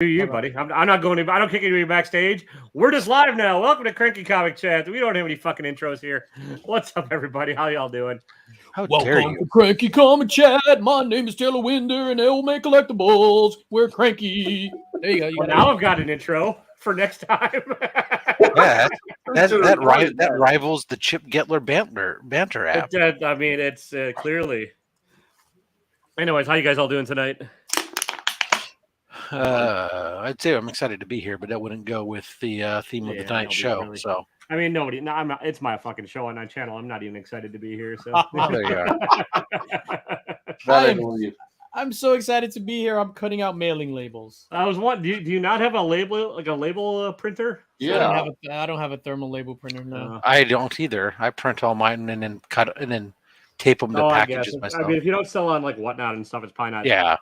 You, buddy. I'm not going to. I don't kick anybody backstage. We're just live now. Welcome to Cranky Comic Chat. We don't have any fucking intros here. What's up, everybody? How y'all doing? Welcome to Cranky Comic Chat. My name is Taylor Winder, and L Man Collectibles. We're cranky. There you go. Well, now I've got an intro for next time. Yeah, that rivals the Chip Getler banter app. I mean, it's clearly. Anyways, how you guys all doing tonight? I'd say I'm excited to be here, but that wouldn't go with the theme of the tonight's show. Really. So I mean, nobody. No, I'm not. It's my fucking show on my channel. I'm not even excited to be here. So there you are. I'm so excited to be here. I'm cutting out mailing labels. I was wondering, do you not have a label printer? Yeah, I don't have a thermal label printer. No, I don't either. I print all mine and then cut and then tape them to packages myself. I mean, if you don't sell on like Whatnot and stuff, it's probably not. Yeah.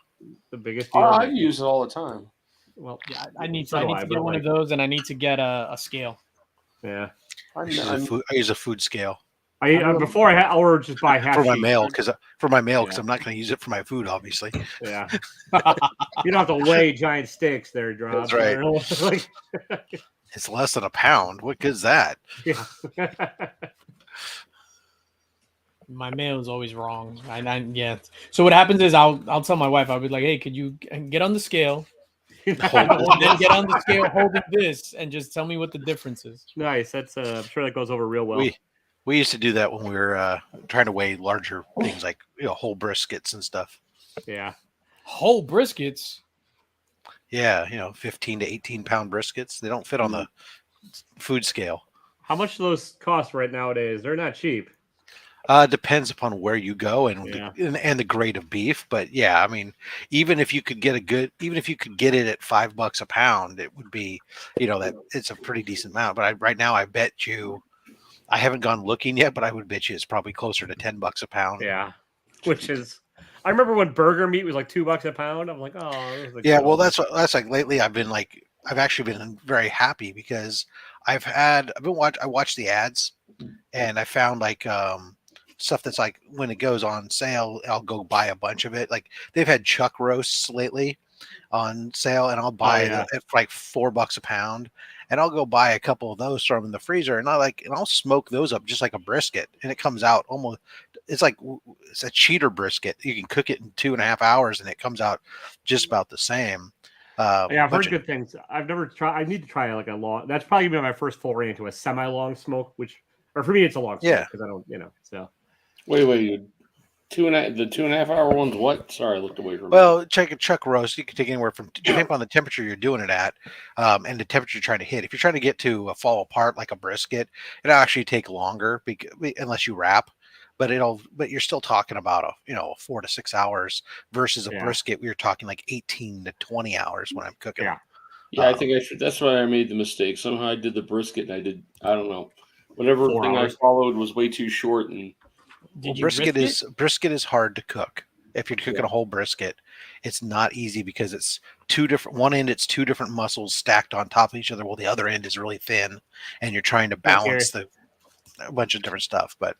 The biggest deal. I use it all the time. Well, yeah, I need to get one of those, and I need to get a scale. Yeah, I use a food scale. Before I or just buy half for my mail because I'm not going to use it for my food, obviously. Yeah, you don't have to weigh giant steaks there, Drop. That's right. It's less than a pound. What good is that? Yeah. My mail is always wrong. Yeah. So what happens is I'll tell my wife, I'll be like, hey, could you get on the scale? And then get on the scale holding this and just tell me what the difference is. Nice. That's I'm sure that goes over real well. We used to do that when we were trying to weigh larger things like whole briskets and stuff. Yeah. Whole briskets? Yeah, 15 to 18 pound briskets. They don't fit on the food scale. How much do those cost right nowadays? They're not cheap. Depends upon where you go and the grade of beef, but yeah, I mean, even if you could get it at $5 a pound, it would be, that it's a pretty decent amount. But right now, I bet you, I haven't gone looking yet, but I would bet you it's probably closer to $10 a pound. Yeah, which is, I remember when burger meat was like $2 a pound. I'm like, oh, yeah. Well, that's like lately. I've actually been very happy because I watched the ads, and I found like stuff that's like when it goes on sale, I'll go buy a bunch of it. Like they've had chuck roasts lately on sale, and I'll buy it for like $4 a pound, and I'll go buy a couple of those, throw them in the freezer, and I'll smoke those up just like a brisket, and it comes out almost. It's a cheater brisket. You can cook it in 2.5 hours, and it comes out just about the same. I've heard good things. I've never tried. I need to try like a long. That's probably been my first foray into a semi-long smoke, or for me, it's a long smoke because I don't, so. Wait, the 2.5 hour ones. What? Sorry, I looked away from. Well, check a chuck roast. You can take anywhere from depending on the temperature you're doing it at, and the temperature you're trying to hit. If you're trying to get to fall apart like a brisket, it'll actually take longer unless you wrap. But you're still talking about 4 to 6 hours versus a brisket. We were talking like 18 to 20 hours when I'm cooking. Yeah, I think I should. That's why I made the mistake. Somehow I did the brisket, and I don't know, whatever thing I followed was way too short. And brisket is hard to cook. If you're cooking a whole brisket, it's not easy because it's one end it's two different muscles stacked on top of each other, while the other end is really thin, and you're trying to balance a bunch of different stuff. But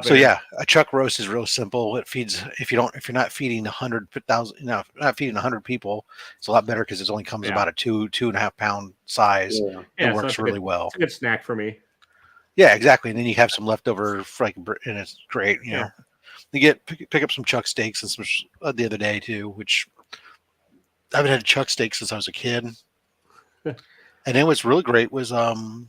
so yeah, a chuck roast is real simple. It feeds if you're not feeding 100,000, not feeding 100 people, it's a lot better because it only comes about a 2.5 pound size. It works really well. It's a good snack for me. Yeah, exactly. And then you have some leftover, and it's great. You pick up some chuck steaks and some the other day too, which I haven't had chuck steaks since I was a kid. And then what's really great was lamb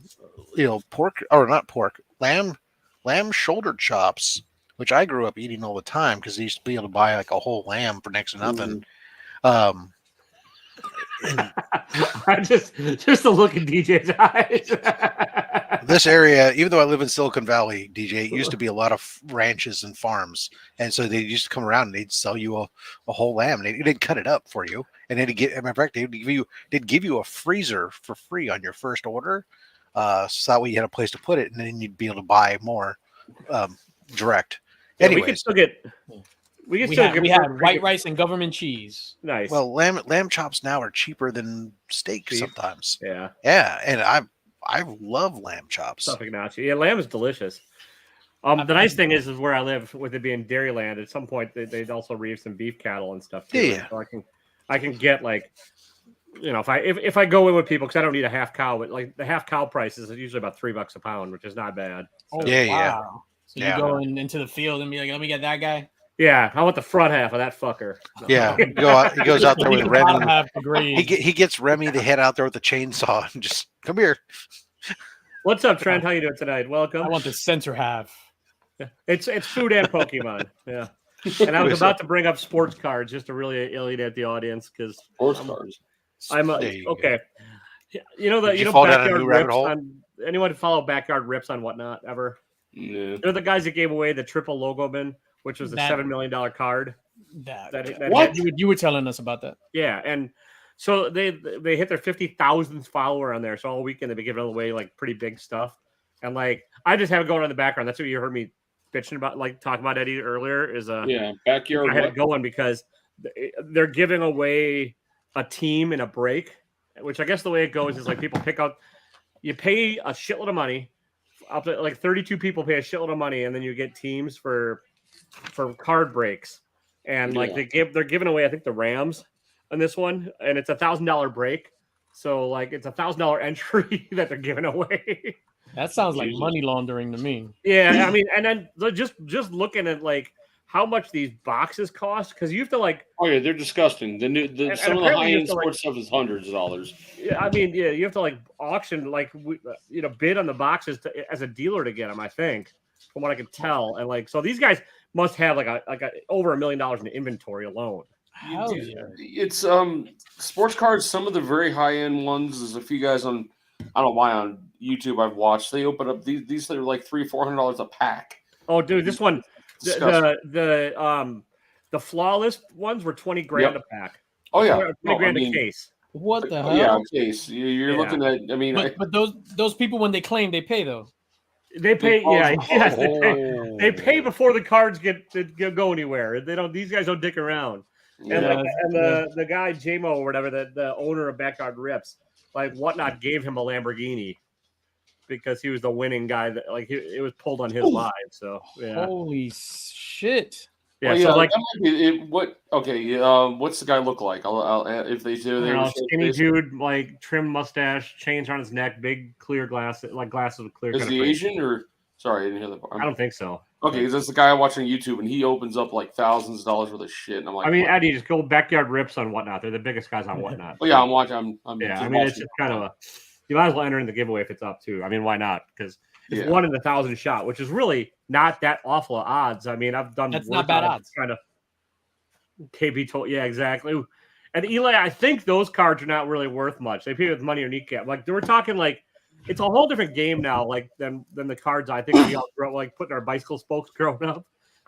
shoulder chops, which I grew up eating all the time because I used to be able to buy like a whole lamb for next to nothing. Just the look in DJ's eyes. This area, even though I live in Silicon Valley, DJ, it used to be a lot of ranches and farms, and so they used to come around and they'd sell you a whole lamb, and they'd cut it up for you, and then they'd give you a freezer for free on your first order, so that way you had a place to put it, and then you'd be able to buy more direct. Anyways, we had white rice and government cheese. Nice. Well, lamb chops now are cheaper than steak sometimes. Yeah, and I love lamb chops. Yeah, lamb is delicious. The nice thing is where I live, with it being Dairyland, at some point they'd also raise some beef cattle and stuff too. Yeah. So I can get like, if I go in with people, because I don't need a half cow, but like the half cow price is usually about $3 a pound, which is not bad. Oh, Yeah. So you go into the field and be like, let me get that guy. Yeah, I want the front half of that fucker. Yeah, he goes out there with Remy. He gets Remy the head out there with the chainsaw and just come here. What's up, Trent? How you doing tonight? Welcome. I want the center half. It's food and Pokemon. Yeah. And I was about to bring up sports cards just to really alienate the audience because sports cards. I'm okay. You know backyard rips on anyone follow backyard rips on whatnot ever? Yeah. They're the guys that gave away the triple logo bin, which was a $7 million card. What you were telling us about that? Yeah, and so they hit their 50,000th follower on there. So all weekend they've been giving away like pretty big stuff, and like I just have it going on in the background. That's what you heard me bitching about, like talking about Eddie earlier. Is backyard. I had it going because they're giving away a team in a break, which I guess the way it goes is like people pick out, you pay a shitload of money, up to like 32 people pay a shitload of money, and then you get teams for card breaks, and like they're giving away I think the Rams on this one, and it's $1,000 break, so like it's $1,000 entry that they're giving away. That sounds like money laundering to me. Yeah, I mean, and then just looking at like how much these boxes cost, because you have to like. Oh yeah, they're disgusting. Some of the high end sports stuff is hundreds of dollars. Yeah, I mean, you have to like auction, like bid on the boxes as a dealer to get them. I think, from what I can tell, and like so these guys must have like a over $1 million in inventory alone. Hell yeah. It's sports cards. Some of the very high end ones. There's a few guys on. I don't know why on YouTube I've watched. They open up these are like $300-$400 a pack. Oh, dude, this one. The flawless ones were $20 grand a pack. Oh yeah, $20 grand a case. What the hell? Yeah, a case. You're looking at. I mean, but those people when they claim they pay though. They pay. They pay before the cards go anywhere. They don't. These guys don't dick around. And the guy JMO or whatever, the owner of Backyard Rips, like whatnot gave him a Lamborghini. Because he was the winning guy that like it was pulled on his live. So yeah. Holy shit! Yeah, well, so like what's the guy look like? I'll if they do, skinny dude, like trim mustache, chains around his neck, big clear glasses, like glasses with clear. Is he Asian or sorry, I didn't hear that part. I don't think so. Okay, that's the guy I watch on YouTube, and he opens up like thousands of dollars worth of shit, and I'm like, I mean, Eddie, just go Backyard Rips on Whatnot. They're the biggest guys on Whatnot. Oh yeah, I'm watching. I mean, it's just kind of a. You might as well enter in the giveaway if it's up too. I mean, why not? Because it's 1 in 1,000 shot, which is really not that awful odds. I mean, I've done that's not bad odds. Kind of KB told, yeah, exactly. And Eli, I think those cards are not really worth much. They pay with money or kneecap. Like we're talking like it's a whole different game now, like than the cards I think we all grew up like putting our bicycle spokes growing up.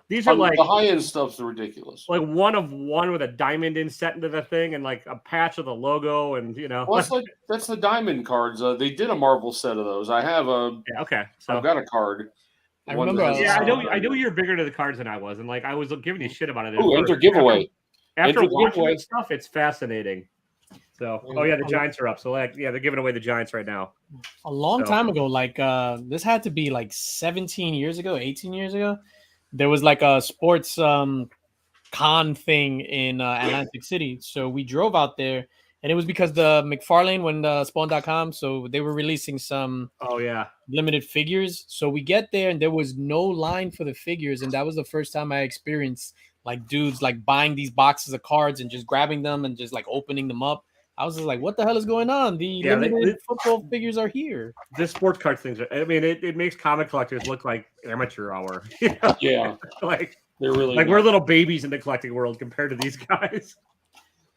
These are like the high end stuff's ridiculous. Like 1 of 1 with a diamond inset into the thing and like a patch of the logo and Well, that's the diamond cards. They did a Marvel set of those. I have a so I've got a card. I remember. I know you're bigger to the cards than I was, and like I was giving you shit about it. Oh, enter giveaway. After watching this stuff, it's fascinating. So, the Giants are up. So, like, they're giving away the Giants right now. A long time ago, like this had to be like 17 years ago, 18 years ago. There was like a sports con thing in Atlantic City. So we drove out there, and it was because the McFarlane when Spawn.com, so they were releasing some limited figures. So we get there, and there was no line for the figures, and that was the first time I experienced like dudes like buying these boxes of cards and just grabbing them and just like opening them up. I was just like, what the hell is going on? The limited football figures are here. This sports card things I mean, it makes comic collectors look like amateur hour. Yeah. Like they're really like we're little babies in the collecting world compared to these guys.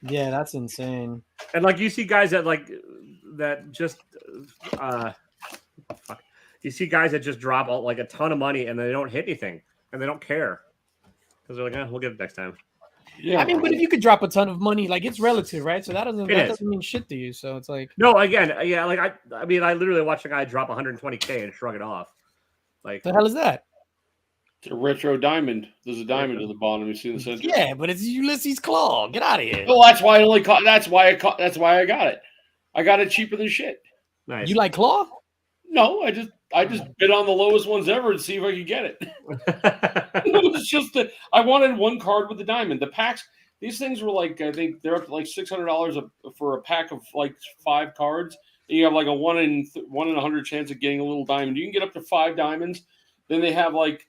Yeah, that's insane. And like you see guys that just you see guys that just drop like a ton of money and they don't hit anything and they don't care. Because they're like, we'll get it next time. Yeah, I mean, but if you could drop a ton of money, like it's relative, right? So that doesn't mean shit to you. So it's like no, again, yeah, like I mean, I literally watched a guy drop 120K and shrug it off. Like the hell is that? It's a retro diamond. There's a diamond at the bottom. You see in the center? Yeah, but it's Ulysses Claw. Get out of here. Well, that's why that's why I got it. I got it cheaper than shit. Nice. You like Claw? No, I just bid on the lowest ones ever and see if I could get it. It's just that I wanted one card with the diamond. The packs, These things were like, I think they're up to like $600 for a pack of like 5 cards. And you have like a 1 in 100 chance of getting a little diamond. You can get up to 5 diamonds. Then they have like,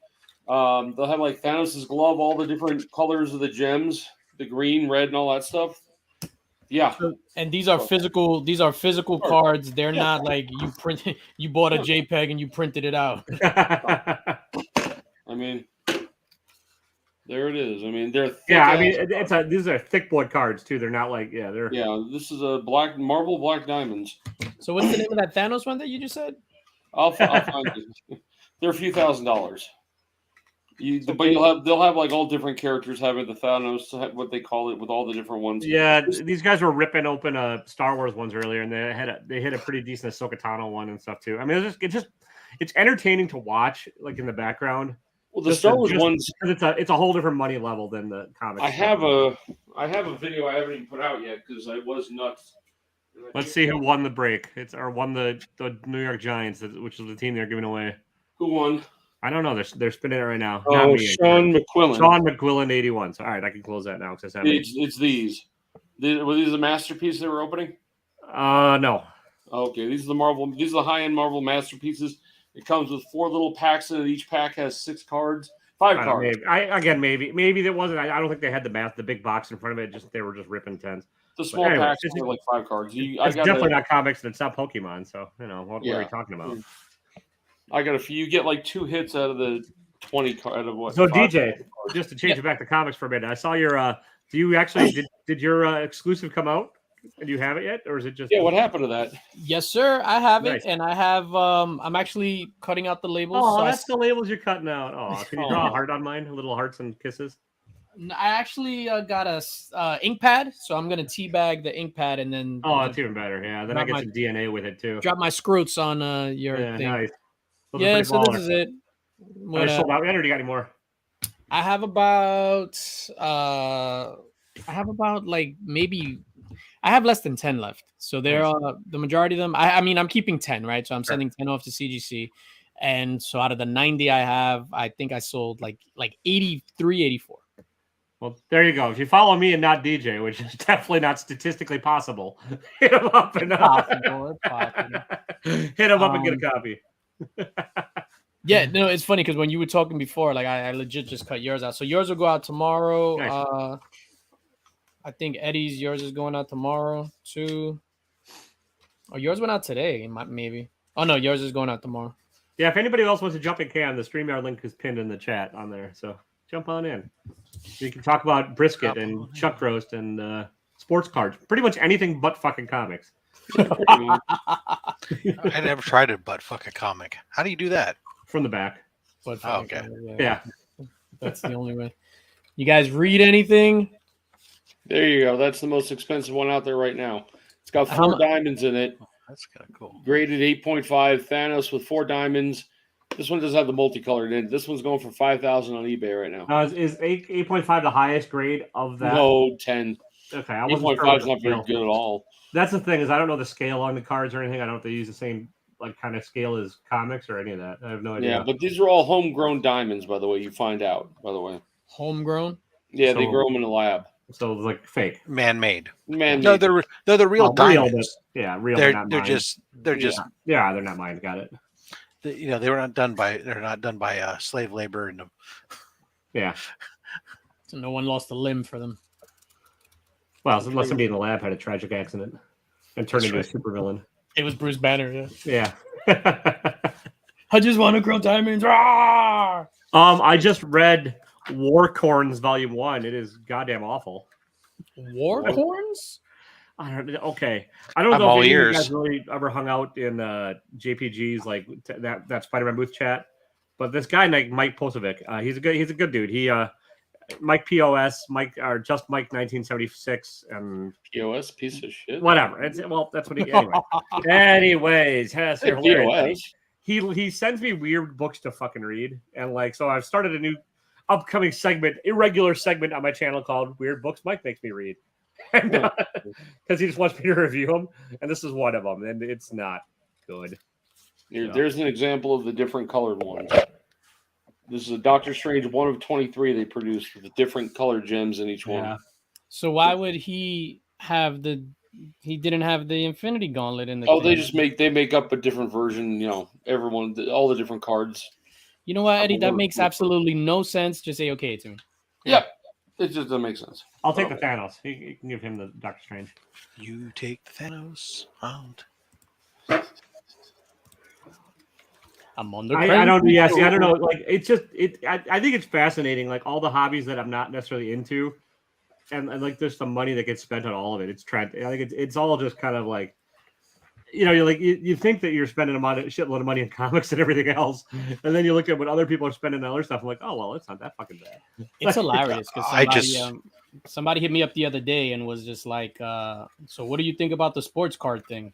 they'll have like Thanos' glove, all the different colors of the gems, the green, red, and all that stuff. Yeah. And these are physical. These are physical cards. They're not like you bought a JPEG and you printed it out. I mean, there it is. I mean, they're thick. Yeah, I mean, these are thick board cards too. They're not like they're. Yeah, this is a black marble black diamonds. So what's the name of that Thanos one that you just said? I'll find it. They're a few $1,000s. But they'll have like all different characters having the Thanos, what they call it, with all the different ones. Yeah, these guys were ripping open Star Wars ones earlier, and they hit a pretty decent Ahsoka Tano one and stuff too. I mean, it's entertaining to watch, like in the background. Well, the Star Wars ones, it's a whole different money level than the comics. I have a video I haven't even put out yet because I was nuts. Let's see who won the break. Won the New York Giants, which is the team they're giving away. Who won? I don't know. They're spinning it right now. Oh, Sean McQuillan. Sean McQuillan, 81. So, all right, I can close that now because it's these. Were these the masterpieces they were opening? No. Okay, these are the Marvel. These are the high-end Marvel masterpieces. It comes with 4 little packs in it. Each pack has 6 cards, 5 cards. Maybe there wasn't. I don't think they had the big box in front of it. They were just ripping tens. The small packs are like 5 cards. It's definitely not comics, and it's not Pokemon. So what are we talking about? I got a few. You get like 2 hits out of the 20 out of what? So DJ, just to change it back to comics for a minute, I saw your. Do you actually did your exclusive come out? Do you have it yet, or is it just? Yeah. What happened to that? Yes, sir. I have Nice. it, and I have. I'm actually cutting out the labels. Oh, so that's the labels you're cutting out. Oh, can you draw a heart on mine? Little hearts and kisses. I actually got a ink pad, so I'm gonna teabag the ink pad and then. Oh, that's even better. Yeah, then I get some DNA with it too. Drop my scroats on your thing. Nice. Yeah, so this is it. Are you sold out yet, or do you got any more? I have about like maybe I have less than 10 left. So there are the majority of them. I mean, I'm keeping 10, right? So I'm sending 10 off to CGC. And so out of the 90 I have, I think I sold like 83, 84. Well, there you go. If you follow me and not DJ, which is definitely not statistically possible, hit him up and hit him up and get a copy. Yeah, no, it's funny because when you were talking before, like I legit just cut yours out. So yours will go out tomorrow. Nice. I think Eddie's yours is going out tomorrow too. Oh, yours went out today, maybe. Oh no, yours is going out tomorrow. Yeah, if anybody else wants to jump in, the StreamYard link is pinned in the chat on there. So jump on in. You can talk about brisket and chuck roast and sports cards. Pretty much anything but fucking comics. I never tried a butt fuck a comic. How do you do that? From the back. But okay. Yeah. That's the only way. You guys read anything? There you go. That's the most expensive one out there right now. It's got 4 diamonds in it. That's kind of cool. Graded 8.5. Thanos with 4 diamonds. This one doesn't have the multicolored in. This one's going for $5,000 on eBay right now. Is 8.5 the highest grade of that? No, 10. Okay, 8.5 is not very good at all. That's the thing, is I don't know the scale on the cards or anything. I don't know if they use the same like kind of scale as comics or any of that. I have no idea. Yeah, but these are all homegrown diamonds, by the way. You find out, by the way. Homegrown? Yeah, they grow them in the lab. So it's like fake, man-made. Man-made. No, they're the real diamonds. Real, real. They're not just they're not mine. Got it. They're not done by slave labor and yeah. So no one lost a limb for them. Well, unless somebody in the lab had a tragic accident and turned into a supervillain. It was Bruce Banner. Yeah. I just want to grow diamonds. Rawr! I just read Warcorns Volume 1. It is goddamn awful. Warcorns? I don't know. Okay. I don't know if you guys really ever hung out in JPG's like that Spider-Man booth chat, but this guy like Mike Posovic, he's a good dude. He Mike POS, Mike 1976 and POS piece of shit. Whatever. That's what he anyway. Anyways, POS. He sends me weird books to fucking read, and like so I've started a new upcoming irregular segment on my channel called Weird Books Mike Makes Me Read. Because he just wants me to review them, and this is one of them, and it's not good. There's an example of the different colored ones. This is a Doctor Strange 1 of 23 they produced with the different colored gems in each one. So why would he have the? He didn't have the Infinity Gauntlet in the. Oh, thing. they make up a different version. All the different cards. You know what, Eddie? That Word- makes word- absolutely no sense. Just say okay to me. Yeah, it just doesn't make sense. I'll take the Thanos. You can give him the Doctor Strange. You take the Thanos out. I'm on the. I don't. Yeah, see, I don't know. Cranky. Like, it's just it. I think it's fascinating. Like all the hobbies that I'm not necessarily into, and like there's some money that gets spent on all of it. It's I think it's all just kind of like, you think that you're spending a shitload of money in comics and everything else, and then you look at what other people are spending on other stuff. I'm like, oh well, it's not that fucking bad. It's hilarious because I somebody, just- somebody hit me up the other day and was just like, "So what do you think about the sports card thing?"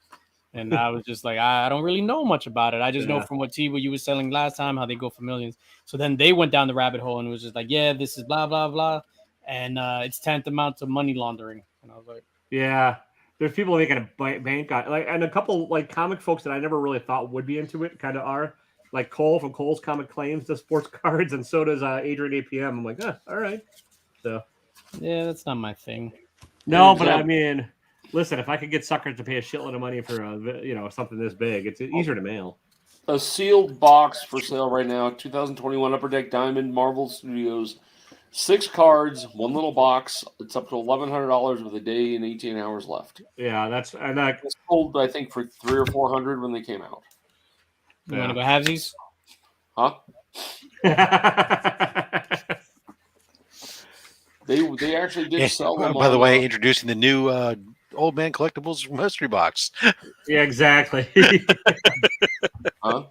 And I was just like, I don't really know much about it. I just know Yeah. from what you were selling last time how they go for millions. So then they went down the rabbit hole and was just like, yeah, this is blah blah blah, and it's tantamount to money laundering. And I was like, Yeah, there's people making a bank on and a couple like comic folks that I never really thought would be into it kind of are. Like Cole from Cole's Comic Claims does sports cards, and so does Adrian APM. I'm like, all right. So yeah, that's not my thing. no, but I mean, listen, if I could get suckers to pay a shitload of money for something this big, it's easier to mail. A sealed box for sale right now. 2021 Upper Deck Diamond Marvel Studios. 6 cards, one little box. It's up to $1,100 with a day and 18 hours left. Yeah, that's and that. It's sold, I think, for $300 or $400 when they came out. You want to go halvesies? Huh? They actually did sell them. By the way, introducing the new Old Man Collectibles mystery box. Yeah, exactly. Huh?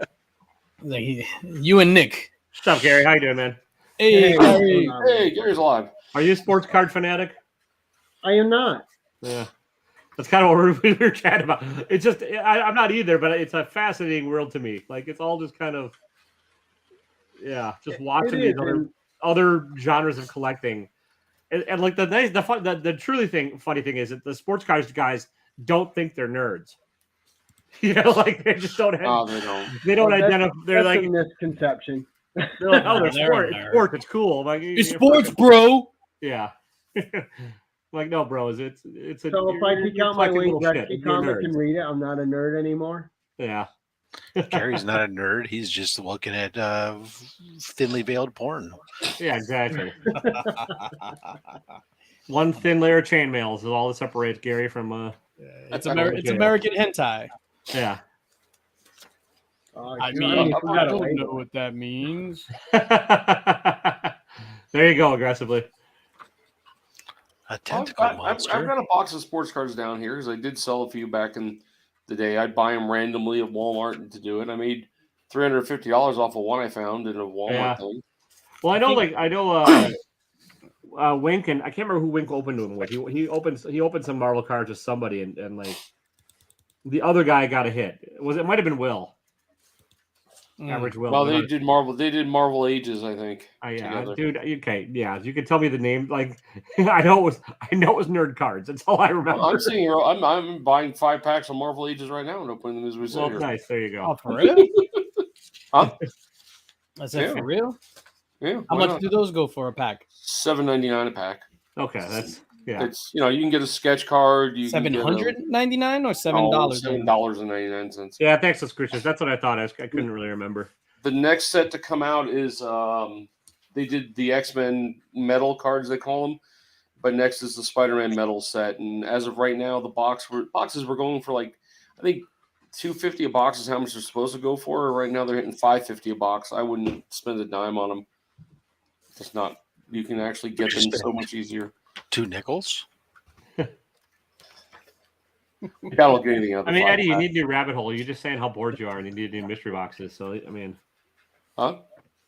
Like you and Nick. What's up, Gary? How you doing, man? Hey, Hey, Gary's alive. Are you a sports card fanatic? I am not. Yeah. That's kind of what we were chatting about. It's just I'm not either, but it's a fascinating world to me. Like it's all just kind of just watching these other genres of collecting. And like the truly funny thing is that the sports cards guys don't think they're nerds. Like they just don't have. No, they don't. They don't identify. They're That's like a misconception. they're like, oh, They're sport. a It's nerd. sports. It's cool. I'm like, it's sports, bro. Yeah. Like no, bros. It's a. So if I you're pick out my collecting Wayne little shit. Gretzky You're comic nerds. and read it, I'm not a nerd anymore. Yeah. Gary's not a nerd. He's just looking at thinly veiled porn. Yeah, exactly. One thin layer of chainmail is all that separates Gary from. It's American hentai. Yeah. I dude, mean, it's I not a don't label. know what that means. There you go, aggressively. A tentacle I've monster. got a box of sports cards down here because I did sell a few back in the day. I'd buy them randomly at Walmart to do it. I made $350 off of one I found in a Walmart thing. Well, I know Wink, and I can't remember who Wink opened to him with. He opened some Marvel cards with somebody, and like the other guy got a hit. It might have been Will. Average Will. Well, they did Marvel Ages, I think. Yeah, together. dude. Okay, yeah. You can tell me the name. Like, I know it was nerd cards. That's all I remember. I'm sitting here. I'm buying 5 packs of Marvel Ages right now and opening them as we sit Well, here. nice. There you go. Oh, for real? Huh? That's it for real? Yeah. How why much not? do those go for a pack? $7.99 a pack. Okay, that's yeah. It's you can get a sketch card. You can get $799 or $7? $7.99. Yeah, thanks, subscriptions. That's what I thought. I couldn't really remember. The next set to come out is they did the X-Men metal cards, they call them, but next is the Spider-Man metal set. And as of right now, the boxes were going for like I think $250 a box is how much they're supposed to go for. Right now they're hitting $550 a box. I wouldn't spend a dime on them. It's not. You can actually get them so much easier. 2 nickels. You gotta get anything out. I mean, Eddie, you need a new rabbit hole. You're just saying how bored you are, and you need new mystery boxes. So, I mean, Huh?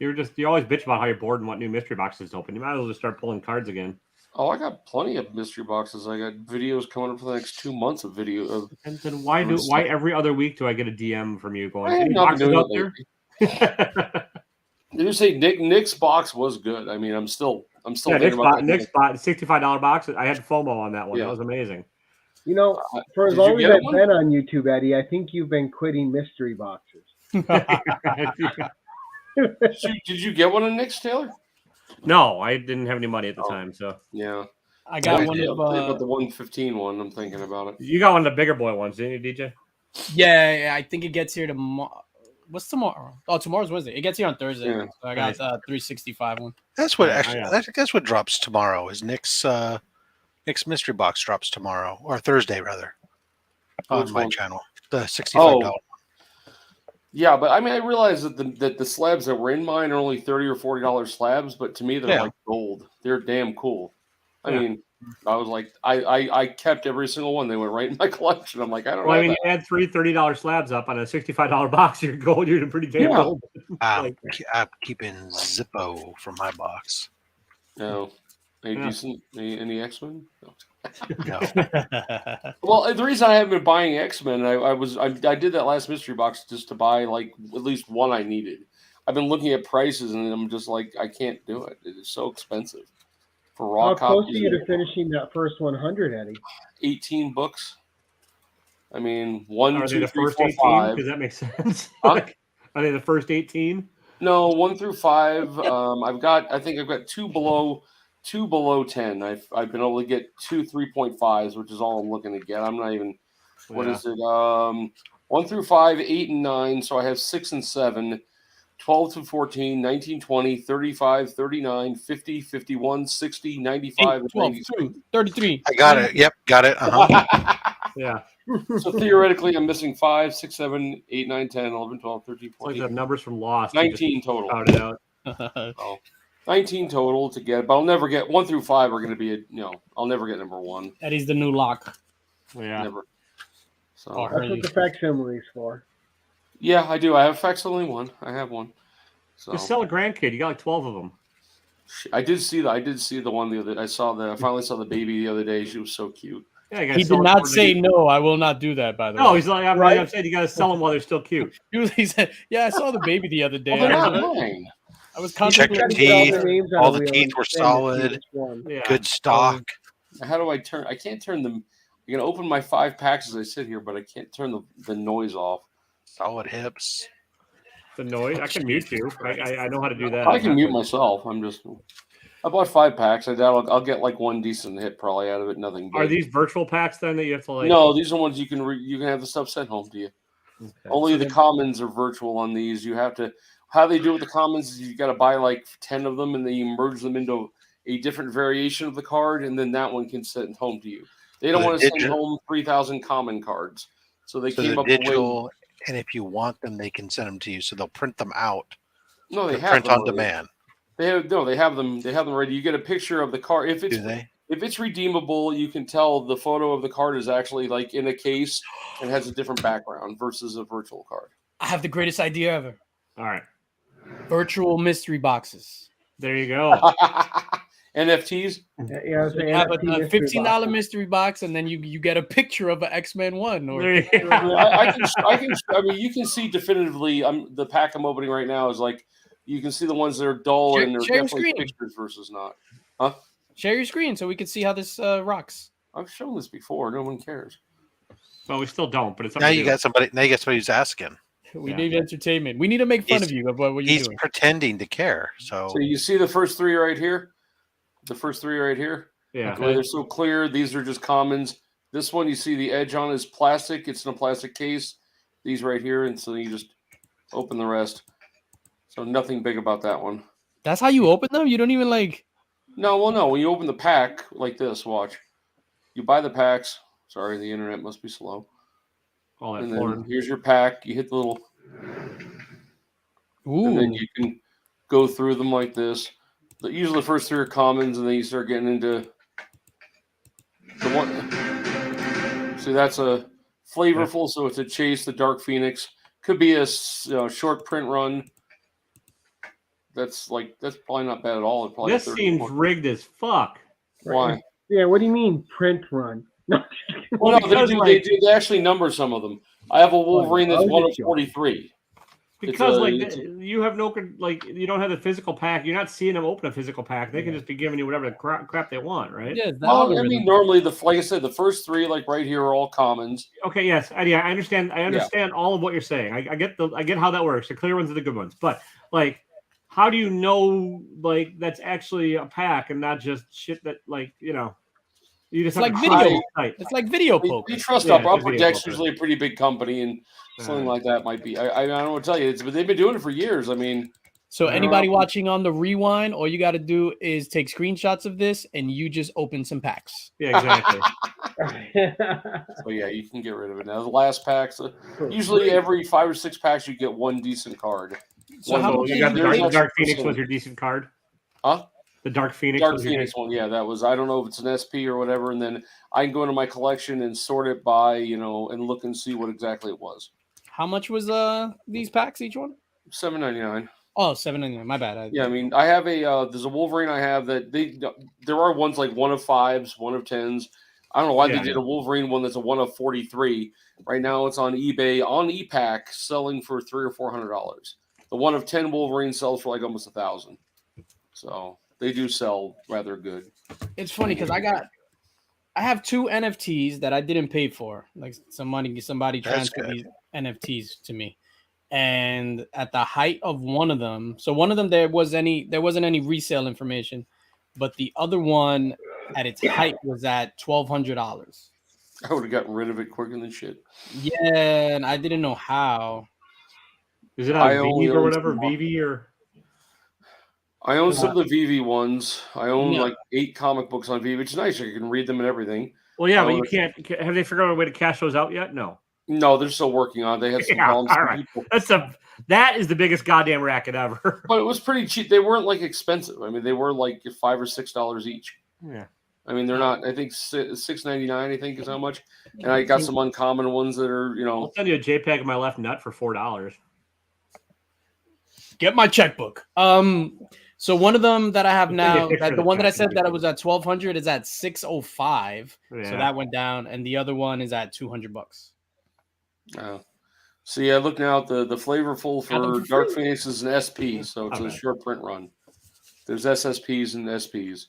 you always bitch about how you're bored and want new mystery boxes to open. You might as well just start pulling cards again. Oh, I got plenty of mystery boxes. I got videos coming up for the next 2 months of video of. And then why every other week do I get a DM from you going, I have any not boxes been out doing there? Did you say Nick's box was good? I mean, I'm still Yeah, thinking about Nick's bot, $65 box. I had FOMO on that one. Yeah. That was amazing. You know, for as Did you long as get I've one? been on YouTube, Eddie, I think you've been quitting mystery boxes. Did you get one of Nick's, Taylor? No, I didn't have any money at the time. So Yeah. I got one Yeah, of but the 115 one, I'm thinking about it. You got one of the bigger boy ones, didn't you, DJ? yeah, I think it gets here tomorrow. What's tomorrow? Oh, tomorrow's Wednesday. It gets here on Thursday. Yeah. So I got 365 one. That's what Yeah, actually. That's what drops tomorrow. Is Nick's mystery box drops tomorrow or Thursday rather on Which my one? channel. The $65. Yeah, but I mean, I realize that the slabs that were in mine are only $30 or $40 slabs, but to me they're Yeah. like gold. They're damn cool. I Yeah. mean, I was like, I kept every single one. They went right in my collection. I'm like, I don't Well, I know. mean, you add three $30 slabs up on a $65 box, you're gold. You're pretty damn Yeah. gold. I'm keeping Zippo from my box. No. Any Yeah. decent? Any X-Men? No. No. Well, the reason I haven't been buying X-Men, I did that last mystery box just to buy like at least one I needed. I've been looking at prices and I'm just like, I can't do it. It is so expensive for raw How close are copies. you to finishing that first 100, Eddie? 18 books. I mean, 1, Are they 2, the 3, first 4, 18? 5. Because that makes sense. Huh? Like, are they the first 18? No, 1 through 5. I think I've got two below 10. I've been able to get 2 3.5s, which is all I'm looking to get. I'm not even. What is it? 1 through 5, 8 and 9. So I have 6 and 7. 12 to 14, 19, 20, 35, 39, 50, 51, 60, 95, 12, and 96. 33. I got it. Yep, got it. Yeah. So theoretically, I'm missing 5, 6, 7, 8, 9, 10, 11, 12, 13, It's like 14, the numbers from Lost. You just 19 total. found it out. Oh, 19 total to get, but I'll never get 1 through 5 are going to be, I'll never get number 1. Eddie's the new lock. Yeah. Never. So, Oh, That's what the facsimile's for. yeah, I do. I have facsimile one. I have one. So Just sell a grandkid. You got like 12 of them. I did see the one the other. I finally saw the baby the other day. She was so cute. Yeah, you gotta He sell did them not for say the- no. I will not do that. By the No, way, he's like, I'm Right. saying you got to sell them while they're still cute. he said, "Yeah, I saw the baby the other day. Well, they're I not was, mine. I was Check your contemplating." teeth. Get names on all a the wheel teeth and were send it to solid. each one. Yeah. Good stock. How do I turn? I can't turn them. I'm gonna open my 5 packs as I sit here, but I can't turn the noise off. Solid hips. The noise. I can mute you. I know how to do that. I can mute myself. I bought 5 packs. I'll get like one decent hit probably out of it. Nothing big. Are these virtual packs then that you have to like? No, these are ones you can have the stuff sent home to you. Okay. Only the commons are virtual on these. You have to. How they do it with the commons is you got to buy like 10 of them, and then you merge them into a different variation of the card, and then that one can send home to you. They don't The want to send digital- home 3,000 common cards, so they So came the up with digital, and if you want them, they can send them to you. So they'll print them out. No, they and have print them on already. demand. They have them. They have them ready. You get a picture of the card. If Do they? it's redeemable, you can tell the photo of the card is actually like in a case and has a different background versus a virtual card. I have the greatest idea ever: All right. virtual mystery boxes. There you go. NFTs. Yeah, So you have a $15 mystery box, and then you get a picture of an X-Men one. Or There you go. I mean, you can see definitively. The pack I'm opening right now is like you can see the ones that are dull Share- and they're share your definitely screen. pictures versus not. share your screen so we can see how this rocks. I've shown this before. No one cares. Well, we still don't, but it's Now you got somebody. Now you got somebody who's asking. We Yeah. need entertainment. We need to make fun He's- of you of what you're He's doing. pretending to care. So So you see the first 3 right here. The first 3 right here. Yeah. The way they're so clear. These are just commons. This one you see the edge on is plastic. It's in a plastic case. These right here, and so you just open the rest. So nothing big about that one. That's how you open them? You don't even like. No, well, no. When you open the pack like this, watch. You buy the packs. Sorry, the internet must be slow. All that And porn. then here's your pack. You hit the little, Ooh. and then you can go through them like this. Usually the first 3 are commons, and then you start getting into the one. See, that's a flavorful, so it's a chase. The Dark Phoenix could be a short print run. That's probably not bad at all. It probably This seems rigged as fuck. Why? Yeah, what do you mean print run? No. Well, no, because, they actually number some of them. I have a Wolverine that's Oh, 1 of did you? 43. Because It's you have no you don't have the physical pack. You're not seeing them open a physical pack. They can just be giving you whatever the crap they want, right? Yeah, it's the Well, I algorithm. mean, normally like I said, the first 3 like right here are all commons. Okay, yes, I understand. I understand all of what you're saying. I get how that works. The clear ones are the good ones, but like, how do you know like that's actually a pack and not just shit that You just It's have like to try video. it tight. It's like video We poker. trust Yeah, Upper it's a video Deck's poker. usually a pretty big company, and something Uh, like that might be. I don't want to tell you, but they've been doing it for years. I mean, So I don't anybody know. watching on the rewind, all you got to do is take screenshots of this, and you just open some packs. Yeah, exactly. So yeah, you can get rid of it now. The last packs, usually every 5 or 6 packs, you get one decent card. So how So much you did got the you There's pay? Dark, extra Dark Phoenix was percent. your decent card. Huh? The Dark Phoenix. Dark was your Phoenix one, yeah, that was. I don't know if it's an SP or whatever, and then I can go into my collection and sort it by, and look and see what exactly it was. How much was these packs each one? $7.99. Oh, $7.99. My bad. Yeah, I mean, I have there's a Wolverine I have that there are ones like 1 of 5s, 1 of 10s. I don't know why Yeah, they did a Wolverine one that's a 1 of 43. Right now it's on eBay on ePack selling for $300 or $400. The 1 of 10 Wolverine sells for like almost $1,000. So they do sell rather good. It's funny because I have 2 NFTs that I didn't pay for. Like somebody That's transferred good. these NFTs to me. And at the height of one of them, so one of them there wasn't any resale information, but the other one at its height was at $1,200. I would have gotten rid of it quicker than shit. Yeah, and I didn't know how. Is it I on only Vive or own whatever? some- Vive or I own some of the VV ones. I own No. like 8 comic books on VV, which is nice. You can read them and everything. well, yeah, I but own you a- can't. Have they figured out a way to cash those out yet? No. No, they're still working on it. They had some Yeah, problems. all Some right. people- That is the biggest goddamn racket ever. But it was pretty cheap. They weren't like expensive. I mean, they were like $5 or $6 each. Yeah. I mean, they're not. I think $6.99. I think is how much. And I got some uncommon ones that are, I'll send you a JPEG of my left nut for $4. Get my checkbook. So one of them that I have I'll send you a now, picture that of the the one that I pack. said that it was at 1,200 is at 605. Yeah. So that went down, and the other one is at $200. See, I look now at the flavorful Got them for for Dark free. Phoenix is an SP, so it's Not a bad. short print run. There's SSPs and SPs,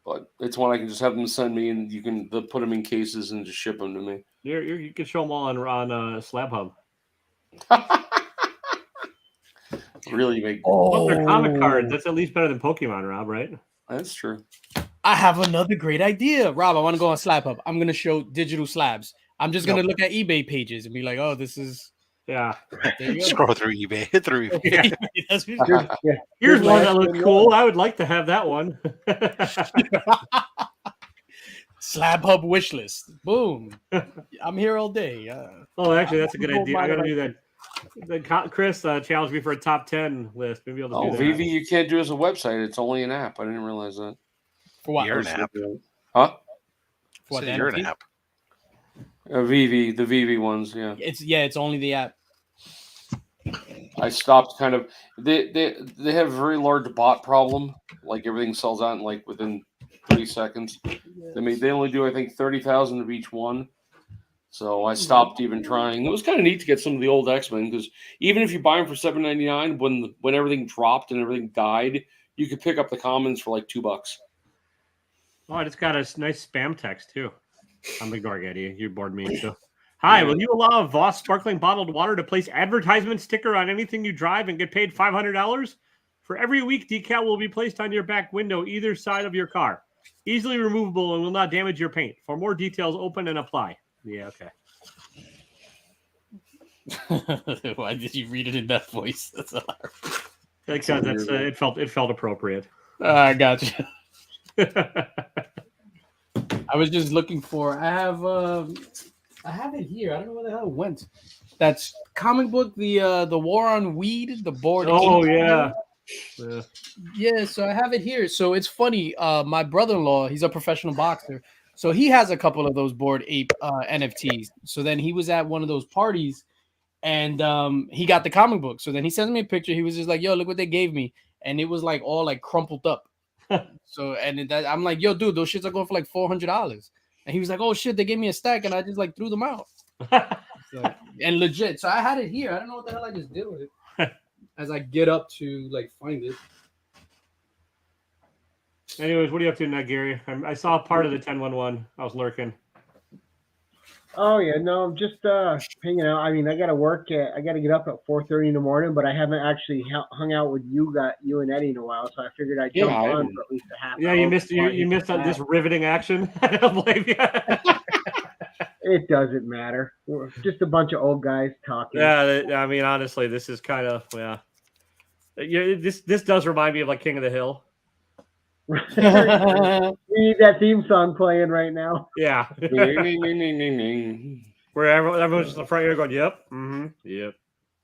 but it's one I can just have them send me, and they'll put them in cases and just ship them to me. You can show them all on Slab Hub. Really make Well, they're comic cards. That's at least better than Pokemon, Rob, right? that's true. I have another great idea. Rob, I want to go on Slab Hub. I'm going to show digital slabs. I'm just going to look at eBay pages and be like, oh, this is... Yeah. There you go. Scroll through eBay. Through eBay. Yeah. That's what- Here's- yeah, Here's one my that looks X-Men cool. I would like to have that one. Slab Hub wish list. Boom. I'm here all day. Oh, actually, that's a good Hold idea. I mine gotta right do that. Chris challenged me for a top 10 list. Maybe I'll just Oh, do that. VV, you can't do as a website. It's only an app. I didn't realize that. For what? You're an app. Huh? For what, So the you're an NFT? app. VV, the VV ones, yeah. It's only the app. I stopped kind of. They have a very large bot problem. Like everything sells out in like within 3 seconds. They only do I think 30,000 of each one. So I stopped even trying. It was kind of neat to get some of the old X-Men because even if you buy them for $7.99, when everything dropped and everything died, you could pick up the commons for like $2. Oh, I just got a nice spam text too. I'm ignoring Eddie. You bored me too. Hi, will you allow a Voss sparkling bottled water to place advertisement sticker on anything you drive and get paid $500? For every week, decal will be placed on your back window either side of your car. Easily removable and will not damage your paint. For more details, open and apply. Yeah, okay. Why did you read it in that voice? That's Because it felt appropriate. I got you. I was just looking for. I have it here. I don't know where the hell it went. That's comic book. The War on Weed. The board. Oh ape. yeah. Yeah. So I have it here. So it's funny. My brother-in-law, he's a professional boxer. So he has a couple of those Bored Ape NFTs. So then he was at one of those parties, and he got the comic book. So then he sends me a picture. He was just like, "Yo, look what they gave me," and it was like all like crumpled up. So I'm like, "Yo, dude, those shits are going for like $400." And he was like, "Oh shit, they gave me a stack, and I just like threw them out." So, and legit. So I had it here. I don't know what the hell I just did with it. As I get up to like find it. Anyways, what are you up to now, Gary? I saw part of the 10-1-1. I was lurking. Oh yeah, no, I'm just hanging out. I mean, I got to get up at 4:30 in the morning, but I haven't actually hung out with you and Eddie in a while, so I figured I'd Yeah, jump I on haven't. for at least a half Yeah, hour. you missed before I you hit missed the on this pad. riveting action. I don't blame you. It doesn't matter. We're just a bunch of old guys talking. Yeah, I mean, honestly, this is kind of yeah. This does remind me of like King of the Hill. We need that theme song playing right now. Yeah, Ding, ding, ding, ding, ding, ding. where everyone's just in the front here going, "Yep, mm-hmm, yep."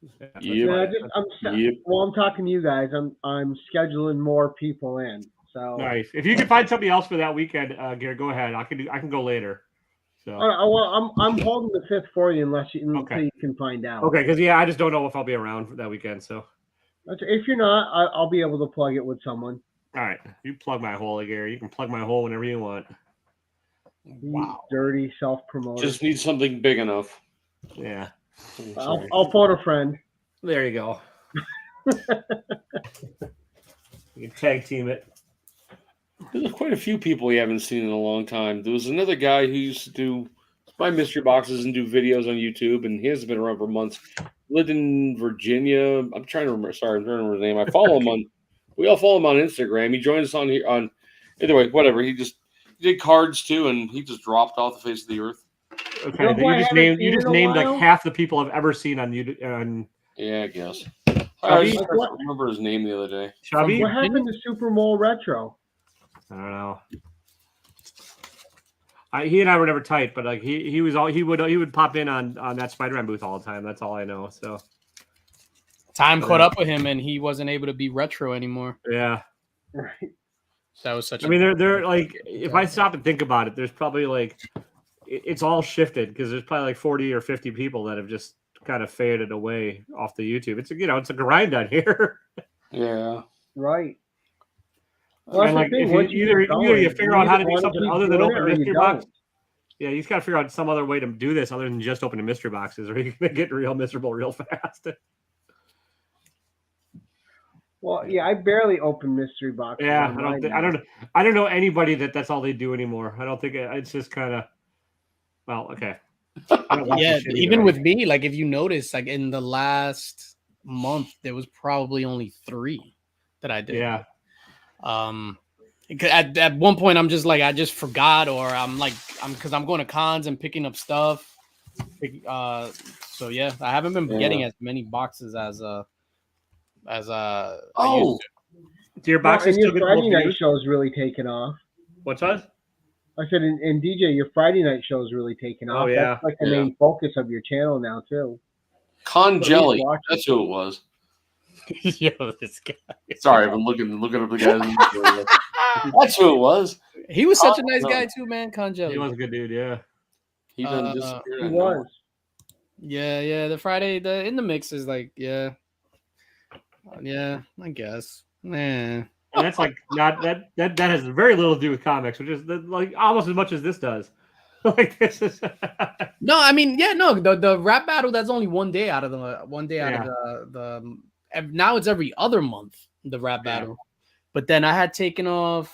Yeah, that's Yep. No, funny. Yep. I'm talking to you guys. I'm scheduling more people in. So Nice. If you can find somebody else for that weekend, Gary, go ahead. I can go later. So I'm holding the fifth for you until Okay. you can find out. okay, because I just don't know if I'll be around for that weekend. So If you're not, I'll be able to plug it with someone. all right, you plug my hole, Gary. You can plug my hole whenever you want. You dirty self-promoter. Just need something big enough. Yeah, I'll phone a friend. there you go. You can tag team it. There's quite a few people we haven't seen in a long time. There was another guy who used to buy mystery boxes and do videos on YouTube, and he hasn't been around for months. Lived in Virginia. I'm trying to remember. Sorry, I'm trying to remember his name. I follow him on. We all follow him on Instagram. He joined us on here on. Either way, whatever. He did cards too, and he just dropped off the face of the earth. Okay, You know who I haven't seen you just in a named like while? half the people I've ever seen on YouTube. On Yeah, I guess. Chubby? I just tried to remember his name the other day. Chubby. What happened to Super Mole Retro? I don't know. He and I were never tight, but like he would pop in on that Spider-Man booth all the time. That's all I know. So Time caught up with him, and he wasn't able to be retro anymore. yeah. Right. That was such. I mean, they're like, if I stop and think about it, there's probably like, it's all shifted because there's probably like 40 or 50 people that have just kind of faded away off the YouTube. It's it's a grind on here. Yeah. Right. Well, And that's like, the thing. if Once either keep going, you figure out how to do either something keep other than doing open it or you mystery don't. box. Yeah, you just got to figure out some other way to do this other than just opening mystery boxes, or you're gonna get real miserable real fast. Well, yeah, I barely open mystery boxes. Yeah, online I don't know anybody that's all they do anymore. I don't think it's just kind of. Well, okay. I don't watch Yeah, this shit even either. with me, like if you notice, like in the last month, there was probably only 3 that I did. Yeah. At one point, I'm just like I just forgot, or I'm because I'm going to cons and picking up stuff. So yeah, I haven't been getting as many boxes as I used to. Do your Well, boxes and still your get Friday both night views? show's really taken off. What's that? I said, in DJ, your Friday night show's really taken off. Oh, yeah. That's like the main focus of your channel now, too. Con But Jelly. he's watching. That's who it was. Yo, this guy. Sorry, I've been looking up the guy. That's who it was. He was such a nice no. guy too, man. Congelli. He was a good dude, yeah. He done disappeared. He I know. was. Yeah. The Friday, in the mix is like, yeah, I guess. Nah. And that's like not that has very little to do with comics, which is like almost as much as this does. Like this is No, I mean, yeah, no, the rap battle, that's only one day out of the now it's every other month, the rap battle. But then I had taken off,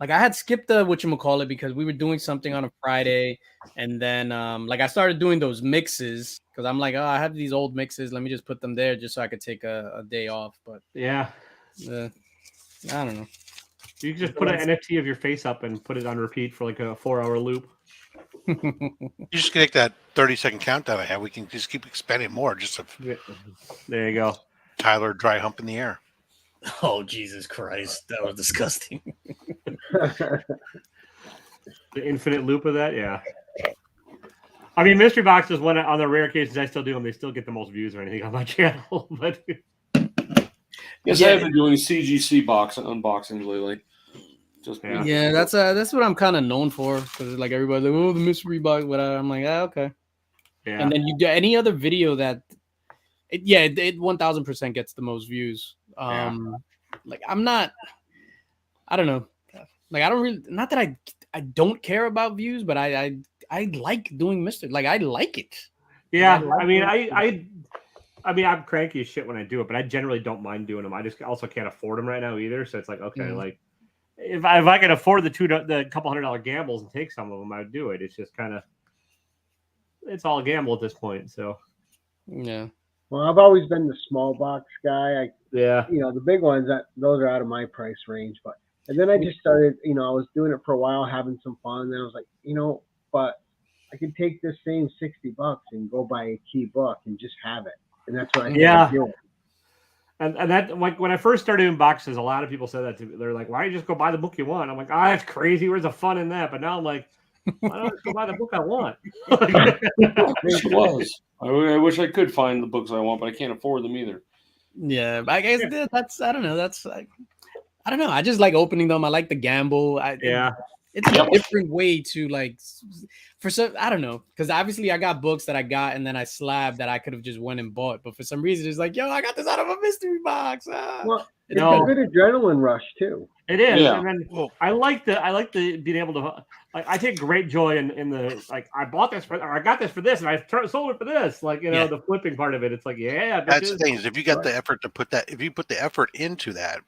like I had skipped the whatchamacallit because we were doing something on a Friday, and then like I started doing those mixes because I'm like, oh, I have these old mixes, let me just put them there just so I could take a day off. But yeah. I don't know. You can just put an NFT of your face up and put it on repeat for like a 4-hour loop. You just take that 30-second countdown I have. We can just keep expanding more. Just There you go. Tyler dry hump in the air. Oh, Jesus Christ. That was disgusting. The infinite loop of that, yeah. I mean, mystery boxes, when on the rare occasions I still do them, they still get the most views or anything on my channel. But Yes, I have been doing CGC unboxings lately. Just Yeah, that's what I'm kind of known for, because like everybody's like, oh, the mystery box, whatever. I'm like, okay. yeah. And then you get any other video that, it 1000% gets the most views. Like I don't know, like I don't really, not that I don't care about views, but I like doing mystery, like I like it. Yeah, I like I mean, I'm cranky as shit when I do it, but I generally don't mind doing them. I just also can't afford them right now either. So it's like, okay, like, if I could afford the couple $100 gambles and take some of them, I would do it. It's just kind of it's all a gamble at this point. So Yeah. Well, I've always been the small box guy. yeah, The big ones those are out of my price range. And then I just started. I was doing it for a while, having some fun. And then I was like, but I could take this same $60 and go buy a key book and just have it. And that's what I started doing. And that, like, when I first started doing boxes, a lot of people said that to me. They're like, "Why don't you just go buy the book you want?" I'm like, that's crazy. Where's the fun in that? But now I'm like, why don't I just go buy the book I want? It was. I wish I could find the books I want, but I can't afford them either. Yeah, I guess that's I don't know. That's like I don't know. I just like opening them. I like the gamble. It's a different way to like for some. I don't know, because obviously I got books that I got and then I slabbed that I could have just went and bought. But for some reason, it's like, yo, I got this out of a mystery box. Well, it's a good adrenaline rush too. It is, Yeah. and then I like the being able to. Like, I take great joy in the like. I bought this or I got this for this, and I sold it for this. Like the flipping part of it. It's like that's the thing is if you got the effort to put that, if you put the effort into that,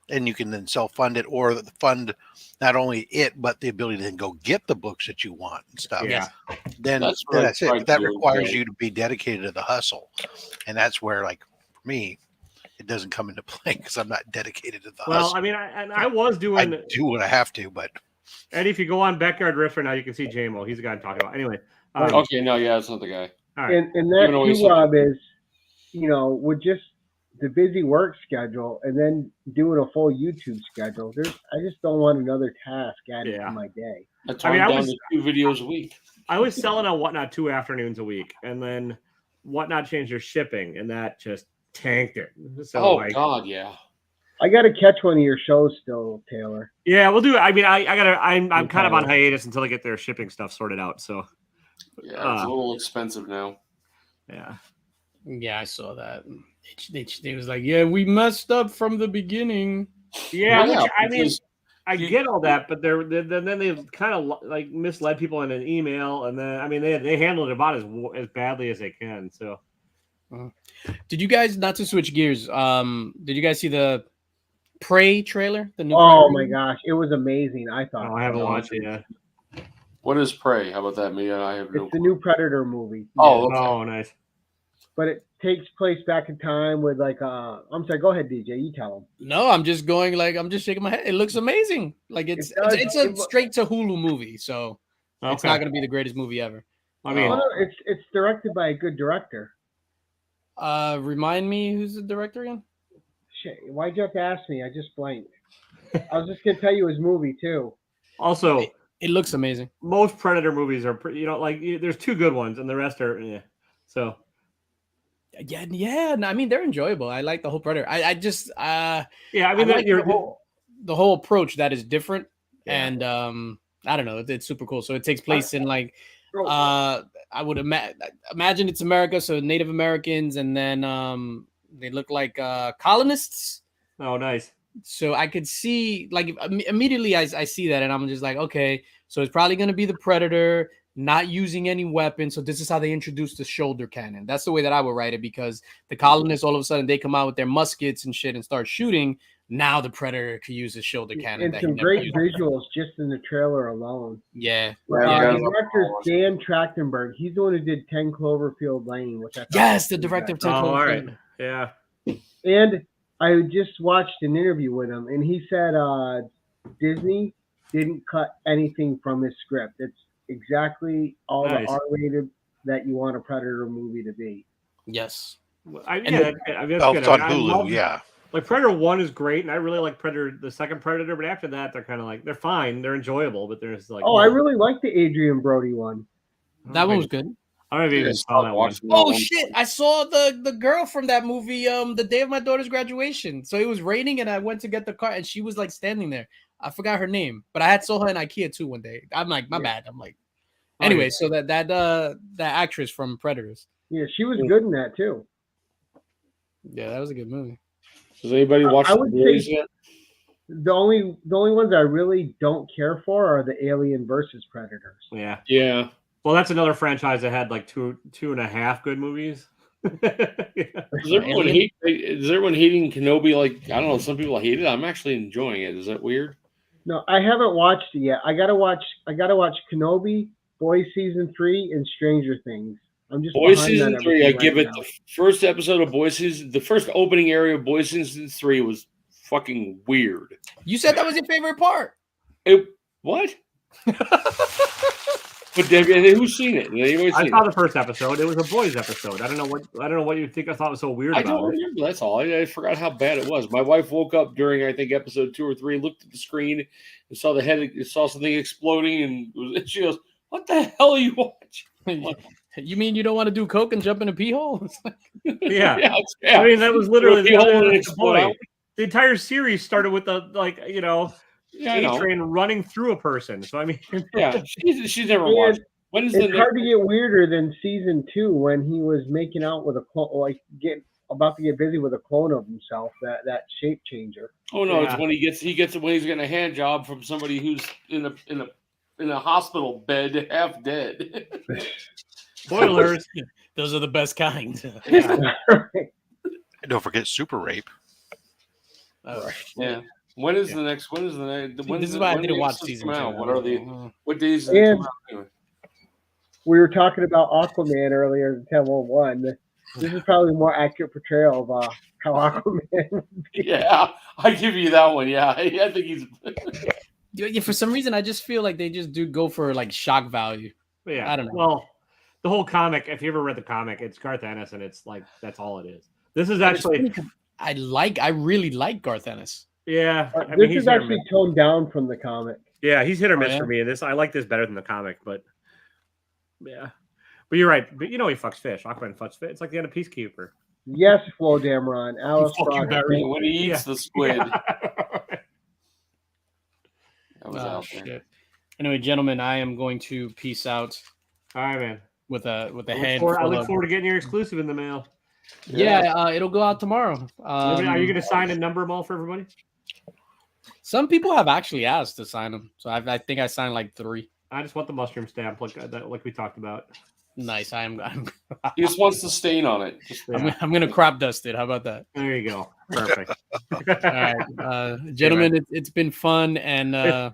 and you can then self-fund it or fund not only it but the ability to then go get the books that you want and stuff. Yeah. Then that's it. But that requires you to be dedicated to the hustle, and that's where, like, for me, it doesn't come into play because I'm not dedicated to the hustle. Well, I mean, I was doing. I do what I have to, but. Eddie, if you go on Backyard Riffer now, you can see JMO. He's the guy I'm talking about. Anyway. Okay, no, yeah, it's not the guy. All right. And that too, Rob, is, with just the busy work schedule and then doing a full YouTube schedule, I just don't want another task added to my day. That's why I'm down to 2 videos a week. I was selling on Whatnot 2 afternoons a week, and then Whatnot changed their shipping, and that just tanked it. So, God, yeah. I got to catch one of your shows still, Taylor. Yeah, we'll do it. I mean, I'm kind of on hiatus until they get their shipping stuff sorted out. So yeah, it's a little expensive now. Yeah. Yeah, I saw that. They was like, yeah, we messed up from the beginning. Yeah, which, I mean, I get all that, but then they kind of like misled people in an email, and then I mean they handled it about as badly as they can. So, did you guys, not to switch gears? Did you guys see the Prey trailer? The new my gosh, it was amazing. I thought. I haven't watched it yet. What is Prey? How about that? Me, I have no. It's the new Predator movie. Oh, okay. Oh, nice. But it takes place back in time with like I'm sorry, go ahead, DJ. You tell them. No, I'm just going like I'm just shaking my head. It looks amazing. Like it's a straight to Hulu movie, so it's not going to be the greatest movie ever. I mean, it's directed by a good director. Remind me, who's the director again? Shit, why'd you have to ask me? I just blanked. I was just gonna tell you his movie too. Also, it looks amazing. Most Predator movies are pretty, like there's 2 good ones, and the rest are So. Yeah. I mean, they're enjoyable. I like the whole Predator. I just I mean, like the whole approach that is different, and I don't know, it's super cool. So it takes place in like I would imagine it's America, so Native Americans, and then they look like colonists. Oh, nice. So I could see, like, immediately I see that, and I'm just like, okay, so it's probably going to be the Predator not using any weapons. So this is how they introduce the shoulder cannon. That's the way that I would write it, because the colonists, all of a sudden, they come out with their muskets and shit and start shooting. Now the Predator could use his shoulder cannon. And some great visuals just in the trailer alone. Yeah. The director's Dan Trachtenberg. He's the one who did 10 Cloverfield Lane, which I thought the director of 10 Cloverfield. All right. Lane. Yeah. And I just watched an interview with him, and he said Disney didn't cut anything from his script. It's exactly all the R-rated that you want a Predator movie to be. Yes. That's good. It's on Hulu, Like Predator 1 is great, and I really like Predator, the second Predator, but after that, they're kind of like, they're fine, they're enjoyable, but there's like... I really like the Adrian Brody one. That one was good. I don't even saw that one. Oh shit! I saw the girl from that movie the day of my daughter's graduation. So it was raining, and I went to get the car, and she was like standing there. I forgot her name, but I saw her in IKEA too one day. I'm like, my bad. I'm like, anyway. So that actress from Predators. Yeah, she was good in that too. Yeah, that was a good movie. Does anybody watch the series yet? The only ones I really don't care for are the Alien versus Predators. Yeah. Well, that's another franchise that had like two and a half good movies. Is everyone hating Kenobi? Like, I don't know, some people hate it. I'm actually enjoying it. Is that weird? No, I haven't watched it yet. I gotta watch Kenobi, Boys season 3, and Stranger Things. I'm just Boys behind on season 3, I everything give right it now. the first episode of Boys season. The first opening area of Boys season 3 was fucking weird. You said that was your favorite part. What? But who's seen it? Anybody I seen saw it? the first episode. It was a boys episode. I don't know what you think I thought was so weird I about don't it. remember. That's all. I forgot how bad it was. My wife woke up during, I think, episode 2 or 3, looked at the screen, and saw something exploding, and she goes, "What the hell are you watching?" You mean you don't want to do coke and jump in a pee hole? Yeah. yeah. I mean, that was literally It'll be holding the and explode out. boy. The entire series started with the Yeah, I know. A-Train running through a person. So I mean, Yeah, she's never And watched. When is the it's hard to get weirder than season 2 when he was making out with a clone, about to get busy with a clone of himself. That shape changer. Oh no, Yeah. it's when when he's getting a hand job from somebody who's in a hospital bed, half dead. spoilers. Those are the best kind. Yeah. Don't forget Super Rape. Oh, Yeah. When is the next? When is the next? See, this is why I didn't watch season 2. What are the? Mhm. What days? Does it And come out anyway? we were talking about Aquaman earlier in 10:01. This is probably a more accurate portrayal of how Aquaman would be. Yeah, I give you that one. Yeah, I think he's. Yeah, for some reason, I just feel like they just do go for like shock value. But yeah. I don't know. Well, the whole comic, if you ever read the comic, it's Garth Ennis, and it's like that's all it is. This is actually, I really like Garth Ennis. yeah. I mean, This he's is hit or actually miss. toned down from the comic. Yeah, he's hit or Oh, miss yeah? for me. This I like this better than the comic, but yeah. But you're right. But he fucks fish. Aquaman fucks fish. It's like the end of Peacekeeper. Yes, Flo Dameron, Alice fucking Rock. Barry. When he eats the squid. That was Oh, out there. shit. Anyway, gentlemen, I am going to peace out All right, man. with a I head. look full of- forward to getting your exclusive in the mail. Yeah, it'll go out tomorrow. Are you going to sign and number them all for everybody? Some people have actually asked to sign them, so I think I signed like 3. I just want the mushroom stamp, like we talked about. Nice. I'm He just wants the stain on it. Yeah. I'm gonna crop dust it. How about that? There you go. Perfect. All right, gentlemen, it's been fun and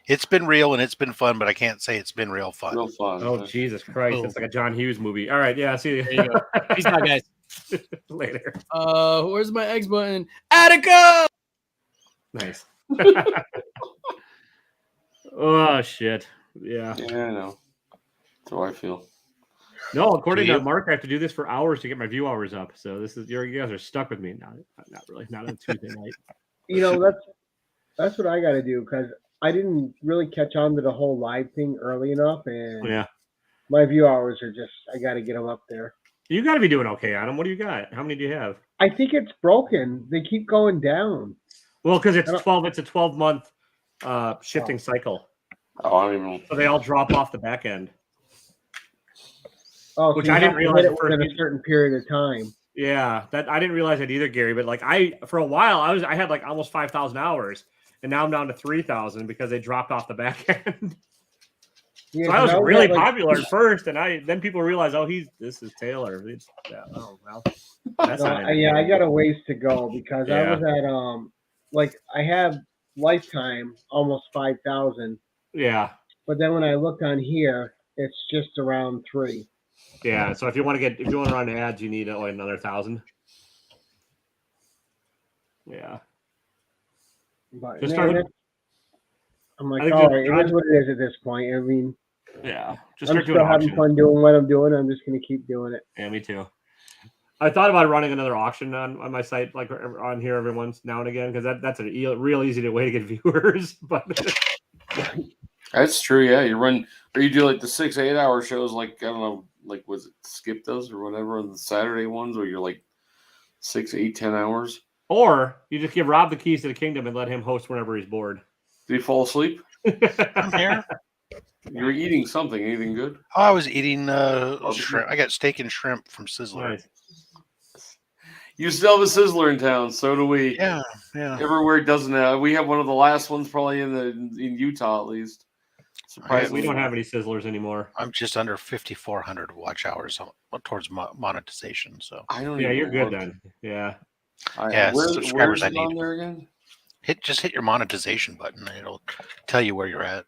It's been real and it's been fun, but I can't say it's been real fun. Real fun. Oh, Jesus Christ. Cool. It's like a John Hughes movie. All right. Yeah. See you. there you go. Peace out, guys. Later. Where's my X button? Attica. Nice. Oh, shit. Yeah. Yeah, I know. That's how I feel. No, according Do to you? Mark, I have to do this for hours to get my view hours up. So this is you guys are stuck with me. Not really. Not on Tuesday night. That's what I got to do because I didn't really catch on to the whole live thing early enough, and Yeah. my view hours are just I got to get them up there. You got to be doing okay on them. What do you got? How many do you have? I think it's broken. They keep going down. Well, because it's I don't- 12. It's a 12-month shifting cycle. Oh, I don't even know. So they all drop off the back end. Oh, Which so you I didn't have to hit realize it at first within a either. certain period of time. Yeah, that I didn't realize that either, Gary. But like for a while, I had like almost 5,000 hours, and now I'm down to 3,000 because they dropped off the back end. Yeah, So I was 'cause really at, like, popular at first, and then people realize, oh, this is Taylor. Oh well, that's No, not I got a ways to go because I Yeah. was at I have lifetime almost 5,000, yeah. but then when I looked on here, it's just around 3. Yeah, so if you want to run ads, you need another 1,000. Yeah, But Just man, start- I'm like, I think all just- right, it is what it is at this point. I mean, yeah. Just I'm start doing still having auction. fun doing what I'm doing. I'm just gonna keep doing it. Yeah, me too. I thought about running another auction on my site, like on here every once now and again, because that's a real easy way to get viewers. But That's true. Yeah, you do like the 6-8 hour shows, like I don't know, like was it Skip those or whatever on the Saturday ones, where you're like 6, 8, 10 hours. or you just give Rob the keys to the kingdom and let him host whenever he's bored. Did you fall asleep? Here? You were eating something. Anything good? Oh, I was eating shrimp. I got steak and shrimp from Sizzler. Nice. You still have a Sizzler in town. So do we. Yeah, yeah. Everywhere it doesn't have. We have one of the last ones probably in Utah at least. Surprisingly, We don't have any sizzlers anymore. I'm just under 5,400 watch hours towards monetization. So I don't. Yeah, even you're good look. then. Yeah. Yeah, where subscribers is I it on need. there again? Just hit your monetization button, and it'll tell you where you're at.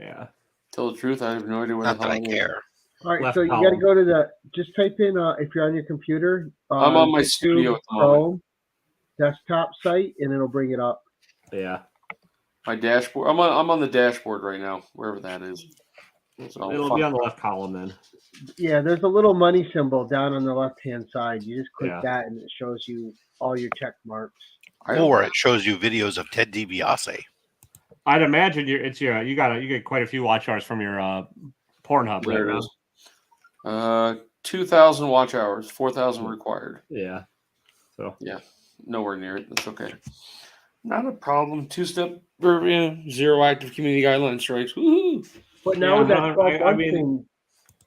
Yeah. Tell the truth, I have no idea where Not the that hell I I am. care. All right, Left so you got to column. go to just type in, if you're on your computer, I'm on my YouTube, studio at the moment. Chrome, desktop site, and it'll bring it up. Yeah. My dashboard. I'm on the dashboard right now, wherever that is. So It'll be on the left column then. Yeah, there's a little money symbol down on the left-hand side. You just click Yeah. that, and it shows you all your check marks. Or it shows you videos of Ted DiBiase. I'd imagine you get quite a few watch hours from your Pornhub There right it now. is. 2,000 watch hours, 4,000 required. Yeah. So Nowhere near it. That's okay. Not a problem. Two-step zero active community guideline strikes. Woo! But now Yeah, with that no, 12 I month mean- thing,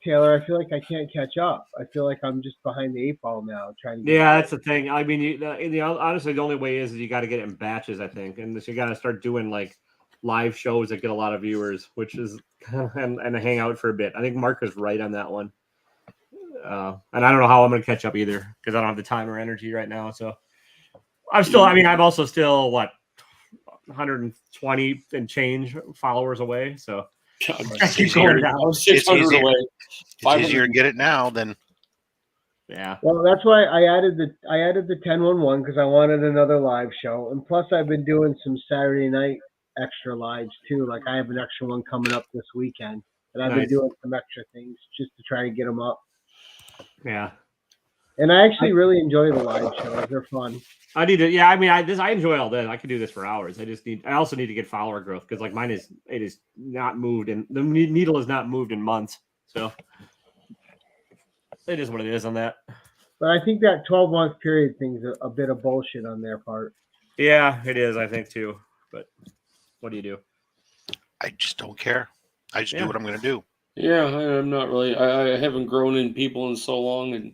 Taylor, I feel like I can't catch up. I feel like I'm just behind the 8 ball now, trying to get Yeah, that's the thing. I mean, honestly, the only way is you got to get it in batches, I think, and so you got to start doing like live shows that get a lot of viewers, which is and hang out for a bit. I think Mark is right on that one, and I don't know how I'm going to catch up either because I don't have the time or energy right now. So I'm still. I mean, I'm also still 120 and change followers away. So I keep going down. I'm 600 easier. away. It's easier to get it now than Yeah. Well, that's why I added the 10-1-1 because I wanted another live show, and plus I've been doing some Saturday night extra lives too. Like I have an extra one coming up this weekend, and I've been Nice. doing some extra things just to try to get them up. Yeah. And I actually really enjoy the live shows; they're fun. I need to. Yeah, I mean, I enjoy all that. I could do this for hours. I also need to get follower growth because like mine is not moved and the needle is not moved in months. So it is what it is on that. But I think that 12-month period thing's a bit of bullshit on their part. Yeah, it is. I think too. But what do you do? I just don't care. I just Yeah. do what I'm going to do. Yeah, I'm not really. I haven't grown in people in so long, and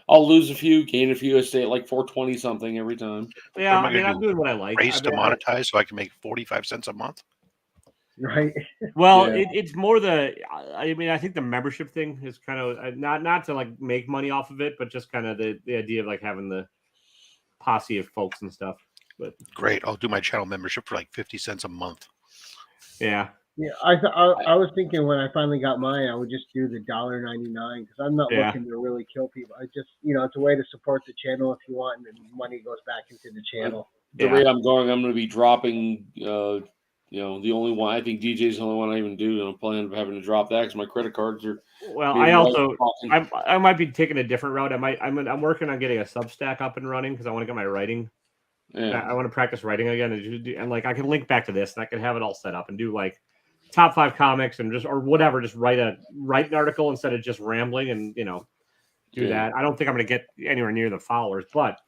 I'll lose a few, gain a few. I stay at like 420 something every time. Yeah, am I I mean, gonna I'm do? doing what I like. Race to monetize so I can make 45 cents a month. Right? Well, Yeah. it's more the. I mean, I think the membership thing is kind of not to like make money off of it, but just kind of the idea of like having the posse of folks and stuff. But Great. I'll do my channel membership for like 50 cents a month. yeah, Yeah, I was thinking when I finally got mine, I would just do the $1.99 because I'm not Yeah. looking to really kill people. I just, it's a way to support the channel if you want, and then money goes back into the channel. The Yeah. rate I'm going, I'm going to be dropping. The only one I think DJ's the only one I even do. And I'm planning on having to drop that because my credit cards are. well, being I also talking. I might be taking a different route. I'm working on getting a Substack up and running because I want to get my writing. Yeah. I want to practice writing again, and like I can link back to this, and I can have it all set up and do like top 5 comics and just or whatever. Just write an article instead of just rambling, and do Yeah. that. I don't think I'm going to get anywhere near the followers, but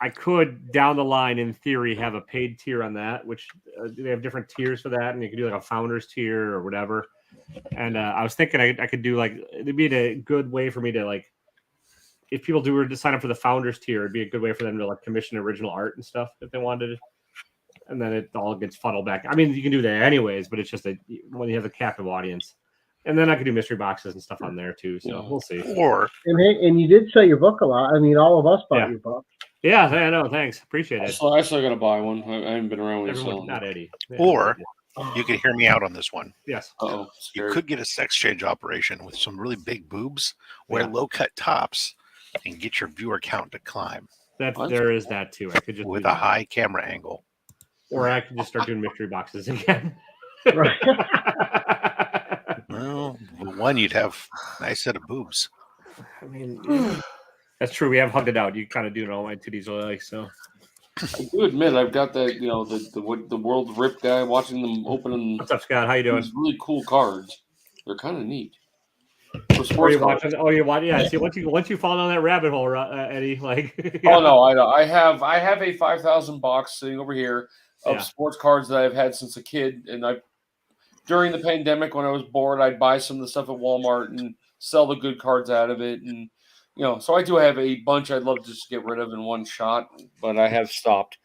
I could down the line, in theory, have a paid tier on that, which they have different tiers for that, and you could do like a founders tier or whatever. And I was thinking I could do like it'd be a good way for me to like. If people were to sign up for the founders tier, it'd be a good way for them to like commission original art and stuff if they wanted, and then it all gets funneled back. I mean, you can do that anyways, but it's just when you have a captive audience, and then I could do mystery boxes and stuff on there too. So Yeah. we'll see. Or And hey, and you did sell your book a lot. I mean, all of us bought Yeah. your book. Yeah, I know. Thanks, appreciate I it. still got to buy one. I haven't been around when you're Everyone, selling. not Eddie. Yeah. Or you can hear me out on this one. Yes. Oh, You could get a sex change operation with some really big boobs, wear Yeah. low cut tops, and get your viewer count to climb What? There is that too. I could just with do a that. high camera angle. or I could just start doing mystery boxes again. Right. Well, one, you'd have a nice set of boobs. I mean, that's true. We have hugged it out. You kind of do know my titties are like so. I do admit I've got that. The world rip guy watching them opening What's up, Scott? How you doing? these really cool cards. They're kind of neat. For Are sports you cards. watching? Oh, you watch? Yeah. See, once you fall down that rabbit hole, Eddie, like. Oh no, I know. I have a 5,000 box sitting over here of Yeah. sports cards that I've had since a kid, and during the pandemic when I was bored, I'd buy some of the stuff at Walmart and sell the good cards out of it, and so I do have a bunch I'd love to just get rid of in one shot, but I have stopped.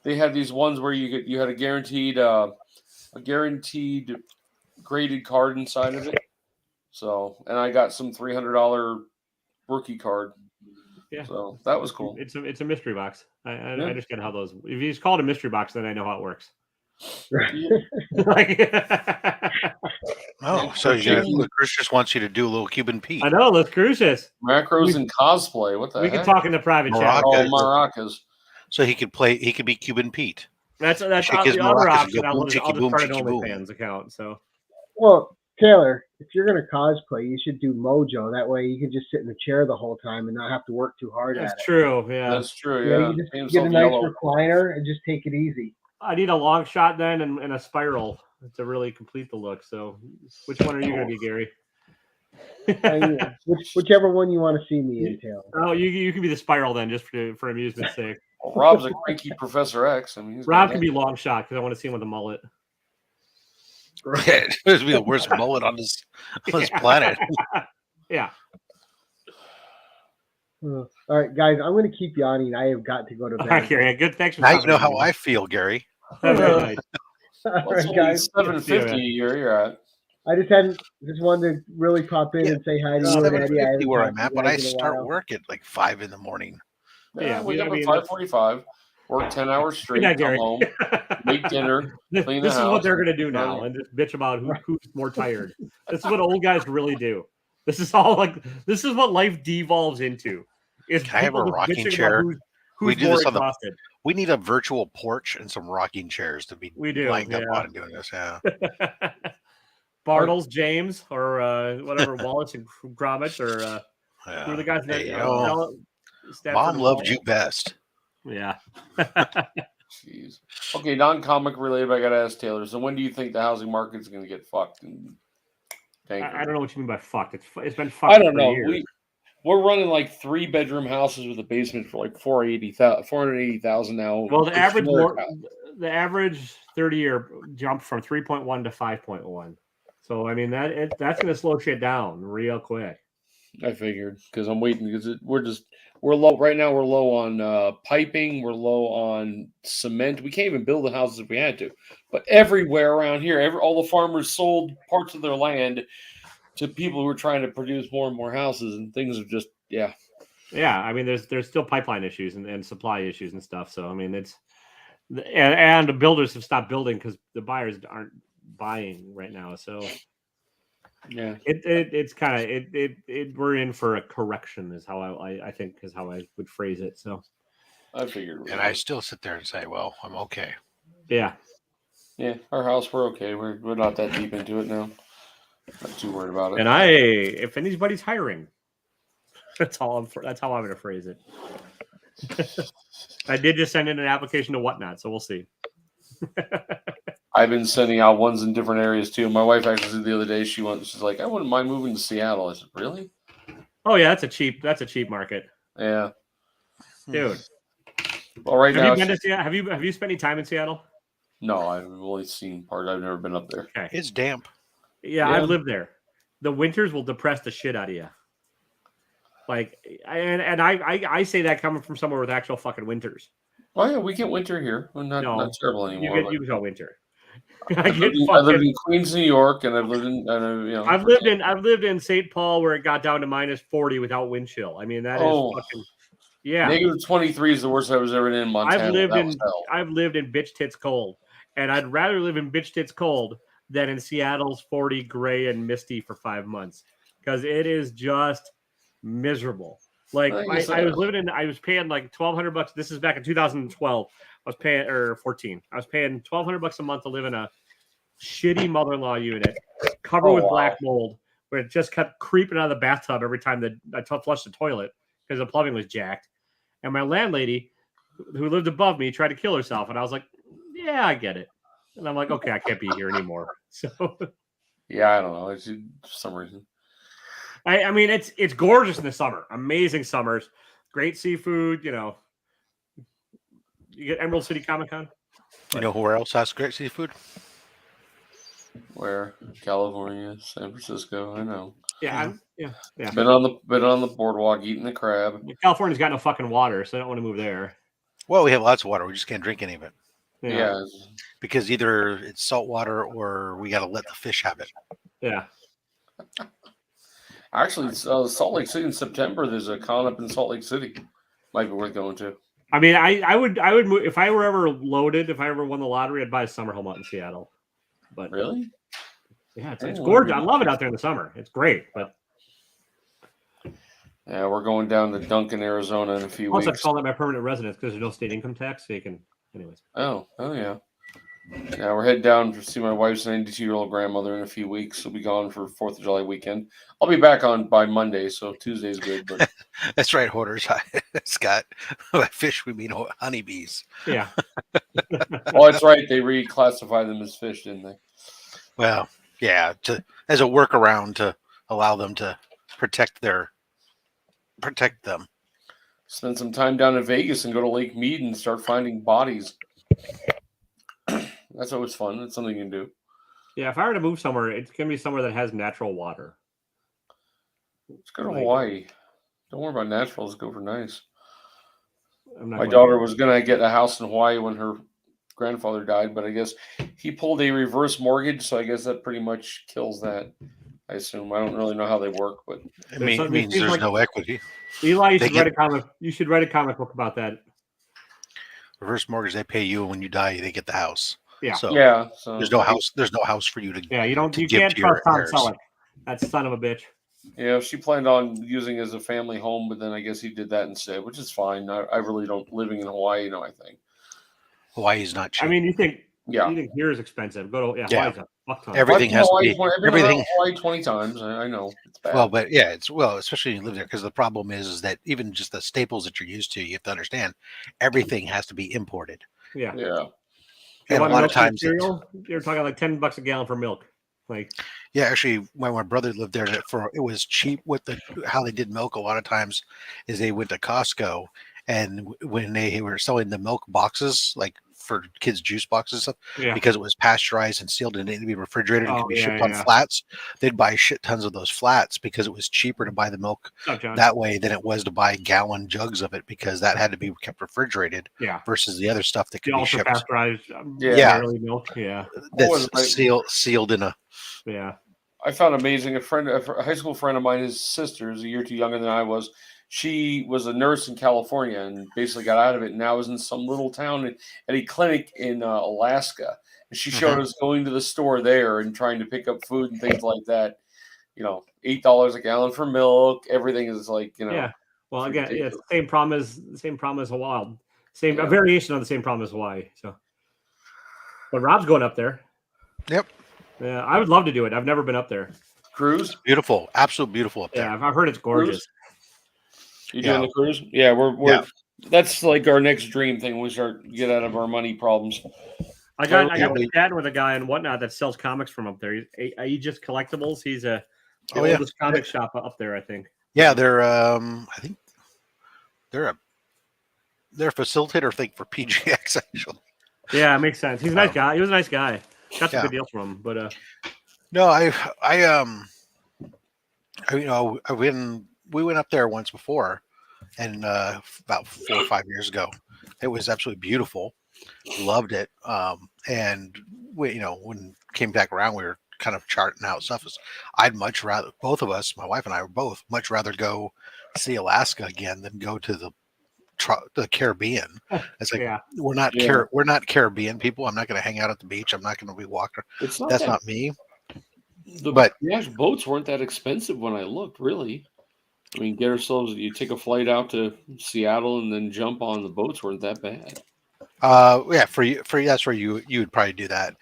They had these ones where you had a guaranteed graded card inside of it. So, and I got some $300 rookie card. Yeah. So that was cool. It's a mystery box. I Yeah. understand how those. If you just call it a mystery box, then I know how it works. Yeah. Like, Oh, so Chris just wants you to do a little Cuban Pete. I know. Let's Crucius. Macros and cosplay. What the We heck? can talk in the private chat. Maracas. Oh, maracas. So he could be Cuban Pete. That's Shake his the other maracas and option. go I'll boom, just chicky boom, start an chicky boom. OnlyFans account. So Well, Taylor, if you're gonna cosplay, you should do Mojo. That way, you can just sit in the chair the whole time and not have to work too hard at that's it. true. Yeah. That's true. Yeah, Yeah. you just Paint get a himself nice yellow. recliner and just take it easy. I need a long shot then and a spiral to really complete the look. So, which one are you going to be, Gary? Whichever one you want to see me in, Taylor. Oh, you can be the spiral then, just for amusement's sake. Well, Rob's a cranky Professor X. I mean, he's Rob got can be long shot because I want to see him with a mullet. Yeah, it would be the worst mullet on this planet. Yeah. All right, guys, I'm going to keep yawning. I have got to go to bed. All right, Gary. Good. Thanks for Now you stopping know by, how man. I feel, Gary. Very nice. All Well, right, it's only guys. $7.50 a year. You're at. I just wanted to really pop in and say hi to you and Eddie. I haven't where talked I'm to at, you but guys I in a start while. work at like 5 in the morning. Yeah, wake up I mean, at 5:45. Work 10 hours straight. Good night, Come Gary. home. Make dinner. Clean the This is house. what they're going to do now, and just bitch about who's more tired. This is what old guys really do. This is what life devolves into. Is Can I have a people just rocking bitching chair? about We who's do more this on the- exhausted. We need a virtual porch and some rocking chairs to be We do, lined up yeah. on and doing this. Yeah. Bartles, James, or whatever, Wallace and Gromit, or who are the guys that Hey, Mom loved you best. Yeah. Jeez. Okay, non-comic related, but I got to ask Taylor. So when do you think the housing market is going to get fucked? And I don't know what you mean by fucked. It's been fucked. I don't for know. Years. We're running like 3-bedroom houses with a basement for like $480,000 now. Well, the average 30-year jumped from 3.1 to 5.1. So I mean that's going to slow shit down real quick. I figured because I'm waiting because we're low right now. We're low on piping. We're low on cement. We can't even build the houses if we had to. But everywhere around here, all the farmers sold parts of their land to people who are trying to produce more and more houses, and things are just Yeah. I mean, there's still pipeline issues and supply issues and stuff. So I mean, and the builders have stopped building because the buyers aren't buying right now. So yeah, it's kind of we're in for a correction is how I think is how I would phrase it. So I figured. And I still sit there and say, well, I'm okay. Yeah. Our house, we're okay. We're not that deep into it now. Not too worried about it. And if anybody's hiring, that's how I'm going to phrase it. I did just send in an application to Whatnot, so we'll see. I've been sending out ones in different areas too. My wife actually said the other day she's like, I wouldn't mind moving to Seattle. I said, really? Oh yeah, that's a cheap market. Yeah, dude. Well, right now, have you been to Seattle? Have you spent any time in Seattle? No, I've only seen part. I've never been up there. Okay. It's damp. Yeah, I've lived there. The winters will depress the shit out of you. Like, and I say that coming from somewhere with actual fucking winters. Oh yeah, we get winter here. We're not terrible anymore. You get winter. I've lived in Queens, New York, and I've lived in. I've lived in St. Paul where it got down to minus 40 without wind chill. I mean that is fucking Negative 23 is the worst I was ever in Montana. I've lived in bitch tits cold, and I'd rather live in bitch tits cold than in Seattle's 40 gray and misty for 5 months because it is just miserable. Like I was paying like $1,200. This is back in 2012. I was paying 14. I was paying $1,200 a month to live in a shitty mother-in-law unit covered with black mold, where it just kept creeping out of the bathtub every time that I flushed the toilet because the plumbing was jacked. And my landlady, who lived above me, tried to kill herself, and I was like, "Yeah, I get it." And I'm like, "Okay, I can't be here anymore." So, yeah, I don't know. It's for some reason. I mean, it's gorgeous in the summer. Amazing summers, great seafood. You get Emerald City Comic Con. You know where else has great seafood? Where? California, San Francisco. I know. Yeah. Been on the boardwalk eating the crab. California's got no fucking water, so I don't want to move there. Well, we have lots of water. We just can't drink any of it. Yeah. Because either it's salt water or we got to let the fish have it. Yeah. Actually, it's, Salt Lake City in September. There's a con up in Salt Lake City. Might be worth going to. I mean, I would move if I were ever loaded. If I ever won the lottery, I'd buy a summer home out in Seattle. But Really? yeah, it's gorgeous. I love it out there in the summer. It's great. But yeah, we're going down to Duncan, Arizona in a few plus, I'd weeks. call that my permanent residence because there's no state income tax. So you can, anyways. Oh yeah. Yeah, we're heading down to see my wife's 92-year-old grandmother in a few weeks. We'll be gone for 4th of July weekend. I'll be back on by Monday, so Tuesday's good. But That's right, hoarders. Scott, by fish we mean honeybees. Yeah. oh, that's right. They reclassified them as fish, didn't they? Well, yeah, as a workaround to allow them to protect them. Spend some time down in Vegas and go to Lake Mead and start finding bodies. That's always fun. That's something you can do. Yeah, if I were to move somewhere, it's gonna be somewhere that has natural water. Let's go to Hawaii. Don't worry about natural. Let's go for nice. I'm not My going daughter was going to get a house in Hawaii when her grandfather died, but I guess he pulled a reverse mortgage, so I guess that pretty much kills that. I assume. I don't really know how they work, but It means there's like- no equity. Eli, you They should write a comic. You should write a comic book about that. Reverse mortgage, they pay you, and when you die, they get the house. Yeah. So yeah. So there's no house. There's no house for you to. Yeah, you to you give can't to your trust Tom heirs. Selleck. That son of a bitch. Yeah, she planned on using it as a family home, but then I guess he did that instead, which is fine. I really don't living in Hawaii, I think. Hawaii's not cheap. I mean, you think Yeah. here is expensive. Go to Yeah. Hawaii's a fuck ton. Everything has to be. I've been Everything. to Hawaii 20 times. I know it's bad. Well, but yeah, especially when you live there, because the problem is that even just the staples that you're used to, you have to understand everything has to be imported. Yeah. yeah. You And a want lot milk of times, cereal, you're talking like $10 a gallon for milk. Like, yeah, actually, when my brother lived there, it was cheap. How they did milk a lot of times is they went to Costco, and when they were selling the milk boxes, like for kids' juice boxes and stuff, yeah, because it was pasteurized and sealed and it needed to be refrigerated and Oh, could be yeah, shipped on yeah. flats, they'd buy shit tons of those flats because it was cheaper to buy the milk What's up, John? that way than it was to buy gallon jugs of it because that had to be kept refrigerated Yeah, versus the other stuff that the could be ultra shipped pasteurized, Yeah. dairy milk. Yeah, that's Right. sealed in a. yeah. I found amazing. A high school friend of mine, his sister is a year too younger than I was. She was a nurse in California and basically got out of it. And now is in some little town at a clinic in Alaska. And she showed us going to the store there and trying to pick up food and things like that. You know, $8 a gallon for milk. Everything is like, you know. Yeah. Well, again, yeah, it's ridiculous. the same problem as Hawaii. A Yeah. variation on the same problem as Hawaii. So, but Rob's going up there. Yep. Yeah, I would love to do it. I've never been up there. Cruise? Beautiful, absolute beautiful up there. Yeah, I've heard it's gorgeous. You Yeah. doing the cruise? Yeah, we're Yeah. that's like our next dream thing when we start get out of our money problems. I got Yeah, chatting with a guy and whatnot that sells comics from up there. He's just collectibles. He's the Oh, yeah. oldest comic shop up there, I think. Yeah, they're I think they're a facilitator thing for PGX actually. Yeah, it makes sense. He's a nice guy. He was a nice guy. Got some Yeah. good deals from him, but No, we went up there once before, and about 4 or 5 years ago, it was absolutely beautiful. Loved it. And we, when came back around, we were kind of charting out stuff. I'd much rather, both of us, my wife and I, were both much rather go see Alaska again than go to the Caribbean. It's like yeah. we're not Yeah. we're not Caribbean people. I'm not going to hang out at the beach. I'm not going to be walking. It's not That's that, not me. the actual boats weren't that expensive when I looked, really. I mean, you take a flight out to Seattle and then jump on the boats weren't that bad. Yeah, for you, that's where you would probably do that.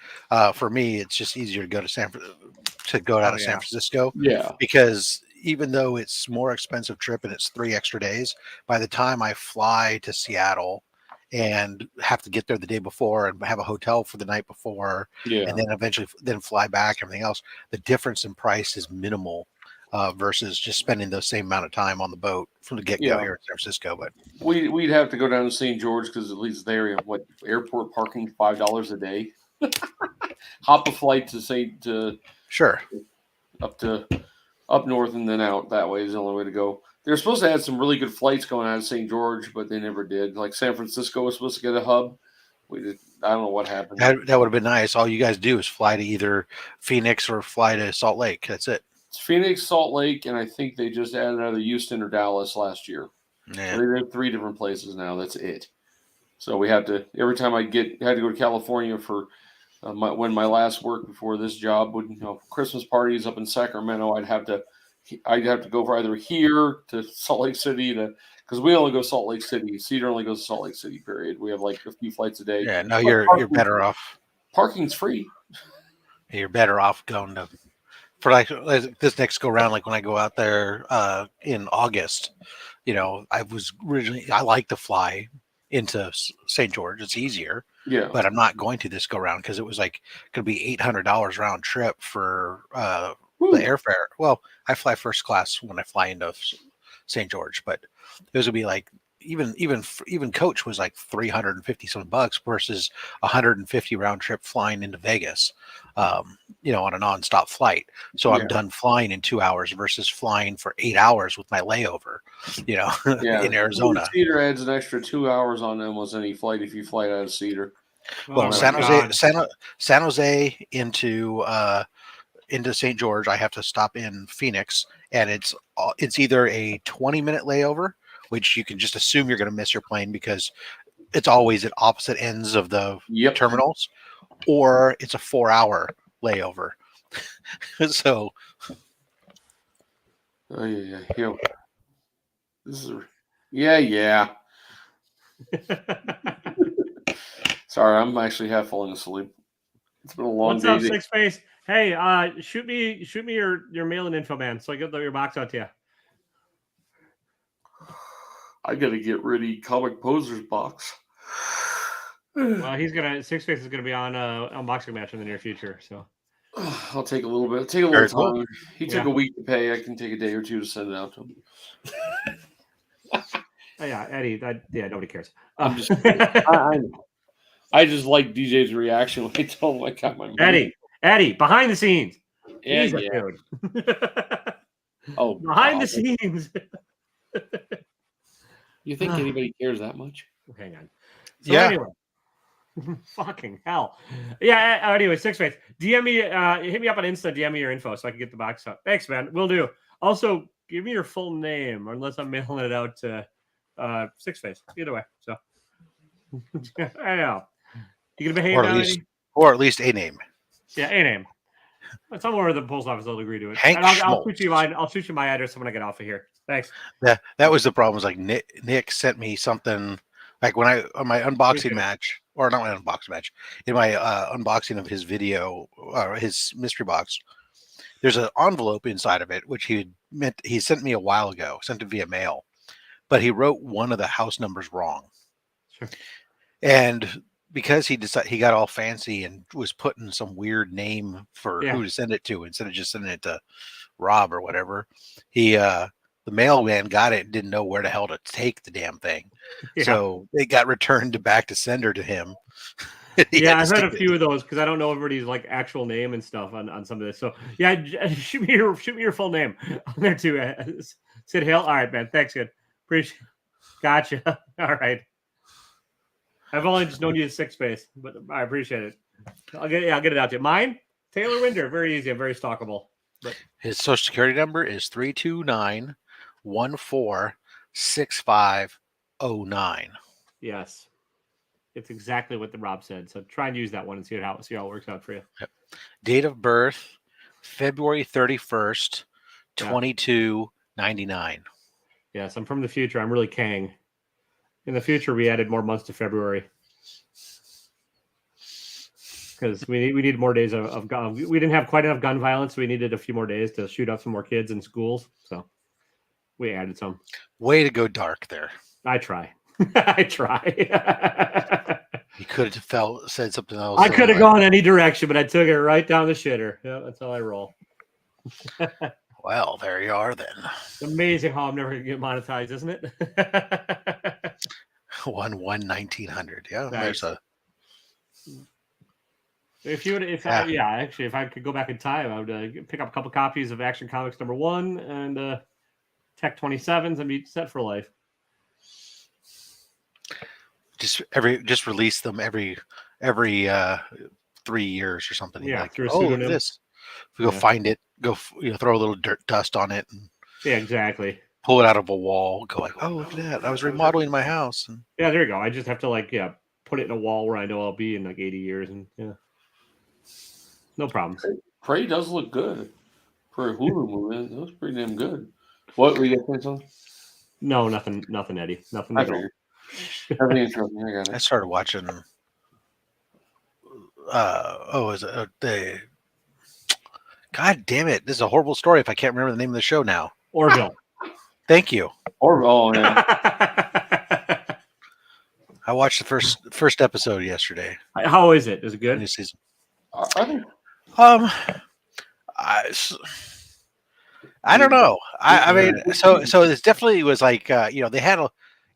For me, it's just easier to go to San Francisco Yeah. because even though it's more expensive trip and it's 3 extra days, by the time I fly to Seattle and have to get there the day before and have a hotel for the night before, Yeah. and then eventually fly back, everything else, the difference in price is minimal versus just spending the same amount of time on the boat from the get-go Yeah. here in San Francisco. But We'd have to go down to St. George because at least there you have airport parking $5 a day. Hop a flight to sure. up north and then out that way is the only way to go. They're supposed to have some really good flights going out of St. George, but they never did. Like San Francisco was supposed to get a hub. I don't know what happened. That would have been nice. All you guys do is fly to either Phoenix or fly to Salt Lake. That's it. Phoenix, Salt Lake, and I think they just added either Houston or Dallas last year. Yeah. So they have 3 different places now. That's it. So we have to every time I had to go to California for when my last work before this job would Christmas parties up in Sacramento. I'd have to go for either here to Salt Lake City because we only go Salt Lake City. Cedar only goes to Salt Lake City. Period. We have like a few flights a day. Yeah, no, you're better off. Parking's free. You're better off going to for like this next go round. Like when I go out there in August, I like to fly into St. George. It's easier. Yeah, but I'm not going to this go round because it was like going to be $800 round trip for the airfare. Well, I fly first class when I fly into St. George, but it was going to be like even coach was like $350 some bucks versus $150 round trip flying into Vegas, on a nonstop flight. So I'm done flying in 2 hours versus flying for 8 hours with my layover, in Arizona. Cedar adds an extra 2 hours on almost any flight if you fly out of Cedar. Well, San Jose into St. George, I have to stop in Phoenix, and it's either a 20-minute layover, which you can just assume you're going to miss your plane because it's always at opposite ends of the terminals, or it's a 4-hour layover. So, this is Sorry, I'm actually half falling asleep. It's been a long day. What's up, Six Face? Hey, shoot me your mailing info, man, so I get your box out to you. I gotta get rid of Comic Poser's box. Well, Six Face is gonna be on unboxing match in the near future, so I'll take a little bit. Take a little time. He took a week to pay. I can take a day or two to send it out to him. Yeah, Eddie. Nobody cares. I'm just. I just like DJ's reaction when I tell him I got my money. Eddie, behind the scenes. Yeah, dude. Oh, behind the scenes. You think anybody cares that much? Hang on. So anyway, fucking hell. Yeah. Anyway, Six Face. DM me. Hit me up on Insta. DM me your info so I can get the box up. Thanks, man. Will do. Also, give me your full name, unless I'm mailing it out to Six Face. Either way. So I know. You gonna behave, or at least a name. Yeah, a name. Somewhere the post office will agree to it. Hank I'll shoot you my address when I get off of here. Thanks. That was the problem. Was like Nick sent me something like when on my unboxing match, or not my unboxing match, in my unboxing of his video, his mystery box. There's an envelope inside of it, which he sent me a while ago, sent it via mail, but he wrote one of the house numbers wrong. Sure. And because he got all fancy and was putting some weird name for who to send it to instead of just sending it to Rob or whatever, the mailman got it and didn't know where the hell to take the damn thing. Yeah. So it got returned back to sender to him. Yeah, I've had a few of those because I don't know everybody's like actual name and stuff on some of this. So yeah, shoot me your full name on there too. Sid Hill. All right, man. Thanks, good. Appreciate. Gotcha. All right. I've only just known you as Six Face, but I appreciate it. I'll get it out to you. Mine, Taylor Winder. Very easy. I'm very stalkable. But his social security number is 329-146509. Yes. It's exactly what the Rob said. So try and use that one and see how it works out for you. Yep. Date of birth, February 31st, 2299. Yes, I'm from the future. I'm really Kang. In the future, we added more months to February because we need more days of gun. We didn't have quite enough gun violence. So we needed a few more days to shoot up some more kids in schools. So we added some. Way to go dark there. I try. I try. You could have said something else. I could have gone any direction, but I took it right down the shitter. Yeah, that's how I roll. Well, there you are then. It's amazing how I'm never going to get monetized, isn't it? 1900. Yeah, nice. There's a. If I could go back in time, I would pick up a couple copies of Action Comics #1 and Tech 27s and be set for life. Just release them every 3 years or something. Yeah, like, through a pseudonym. This. Go find it, throw a little dirt dust on it, and Yeah, exactly. pull it out of a wall. Go like, oh, look at that! I was remodeling my house. And yeah, there you go. I just have to put it in a wall where I know I'll be in like 80 years, and no problems. Prey does look good for a Hulu movie. It looks pretty damn good. What were you saying something? No, nothing, Eddie. Nothing at all. I started watching. The God damn it! This is a horrible story. If I can't remember the name of the show now. Orville. Thank you. Yeah. I watched the first episode yesterday. How is it? Is it good? New season. I think. I don't know. I mean, so this definitely was like they had a.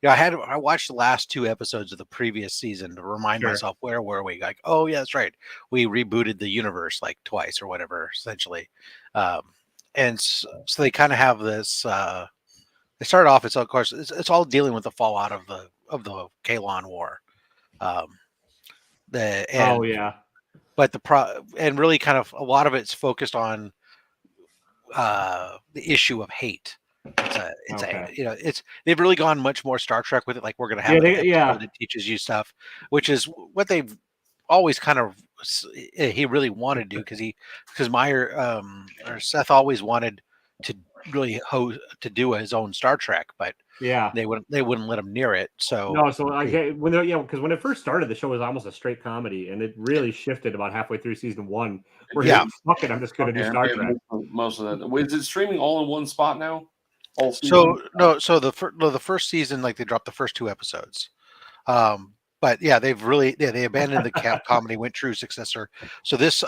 I watched the last 2 episodes of the previous season to remind myself where were we? Like, oh yeah, that's right. We rebooted the universe like twice or whatever, essentially. And so they kind of have this. They started off. Of course, it's all dealing with the fallout of the Kalon War. But and really kind of a lot of it's focused on the issue of hate. They've really gone much more Star Trek with it. Like we're going to have an episode that teaches you stuff, which is what they've always kind of he really wanted to do because Meyer or Seth always wanted to really to do his own Star Trek, but they wouldn't let him near it. So because when it first started, the show was almost a straight comedy, and it really shifted about halfway through season 1. Where fuck it, I'm just going to do Star Trek. Most of that. Is it streaming all in one spot now? So the first season, like they dropped the first 2 episodes. But they've really they abandoned the comedy, went true successor. So this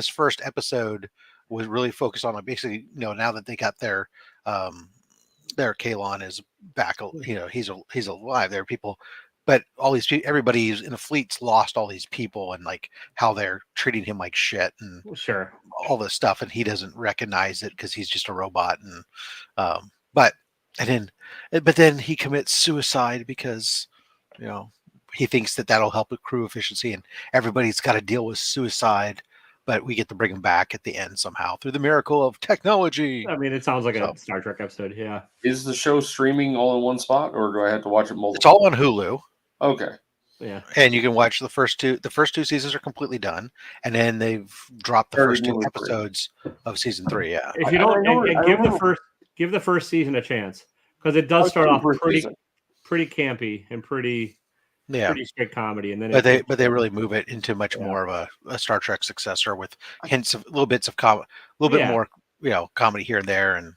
first episode was really focused on basically now that they got their Kalon is back, he's alive. There are people, but all these people, everybody in the fleet's lost all these people, and like how they're treating him like shit and all this stuff, and he doesn't recognize it because he's just a robot. And but then he commits suicide because he thinks that'll help with crew efficiency, and everybody's got to deal with suicide. But we get to bring him back at the end somehow through the miracle of technology. I mean, it sounds like a Star Trek episode. Yeah. Is the show streaming all in one spot, or do I have to watch it multiple? It's all on Hulu. Okay. Yeah. And you can watch the first 2. The first 2 seasons are completely done, and then they've dropped the first 2 episodes of season 3. Yeah. If you don't, give the first season a chance, because it does start off pretty campy and pretty straight comedy, and then but they really move it into much more of a Star Trek successor with hints of little bits of a little bit more comedy here and there. And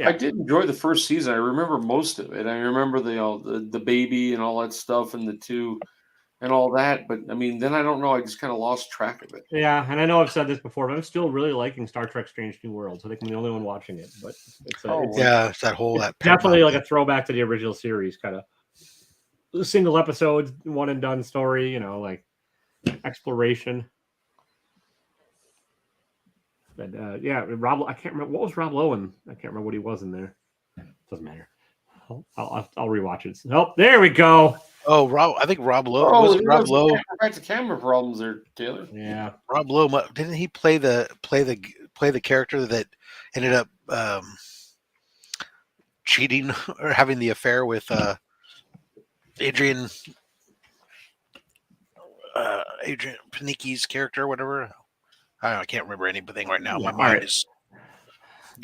I did enjoy the first season. I remember most of it. I remember the baby and all that stuff and the 2 and all that. But I mean, then I don't know. I just kind of lost track of it. Yeah, and I know I've said this before, but I'm still really liking Star Trek: Strange New Worlds. I think I'm the only one watching it, but it's definitely like a throwback to the original series, kind of single episodes, one and done story. Like exploration. But Rob, I can't remember what was Rob Lowe in. I can't remember what he was in there. Doesn't matter. I'll rewatch it. Oh, there we go. Oh, I think Rob Lowe. Rob Lowe. Back to camera problems there, Taylor. Yeah. Rob Lowe. Didn't he play the character that ended up cheating or having the affair with Adrian Panicki's character, or whatever? I don't know, I can't remember anything right now. My mind is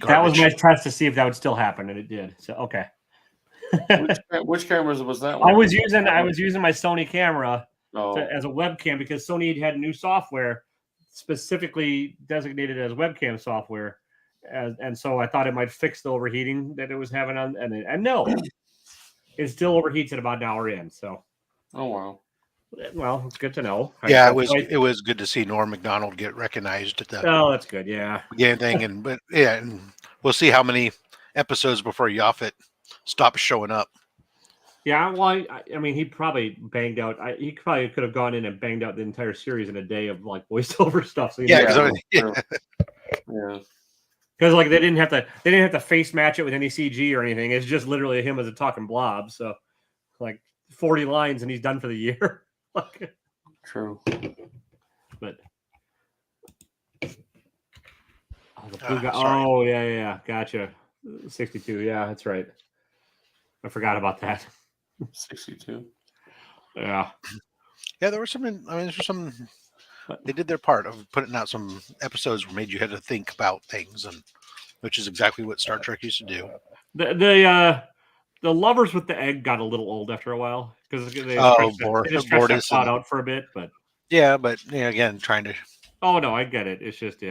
garbage. That was my test to see if that would still happen, and it did. So okay. Which cameras was that one? I was using my Sony camera as a webcam because Sony had new software specifically designated as webcam software, and so I thought it might fix the overheating that it was having on, and no, it still overheats at about an hour in. So, oh wow. Well, it's good to know. Yeah, it was good to see Norm Macdonald get recognized at the that's good. Yeah, thing, and we'll see how many episodes before Yaphet stops showing up. Yeah, well, I mean, he probably banged out. He probably could have gone in and banged out the entire series in a day of like voiceover stuff. So yeah. Because like they didn't have to face match it with any CG or anything. It's just literally him as a talking blob. So like 40 lines and he's done for the year. True. But Oh, the blue guy. Sorry. Oh, yeah. Gotcha. 62. Yeah, that's right. I forgot about that. 62. Yeah. Yeah, there were some. I mean, there's some. They did their part of putting out some episodes where made you had to think about things, and which is exactly what Star Trek used to do. The lovers with the egg got a little old after a while because they just stretched that Bortus plot out for a bit. But yeah, but again, trying to. oh no, I get it. It's just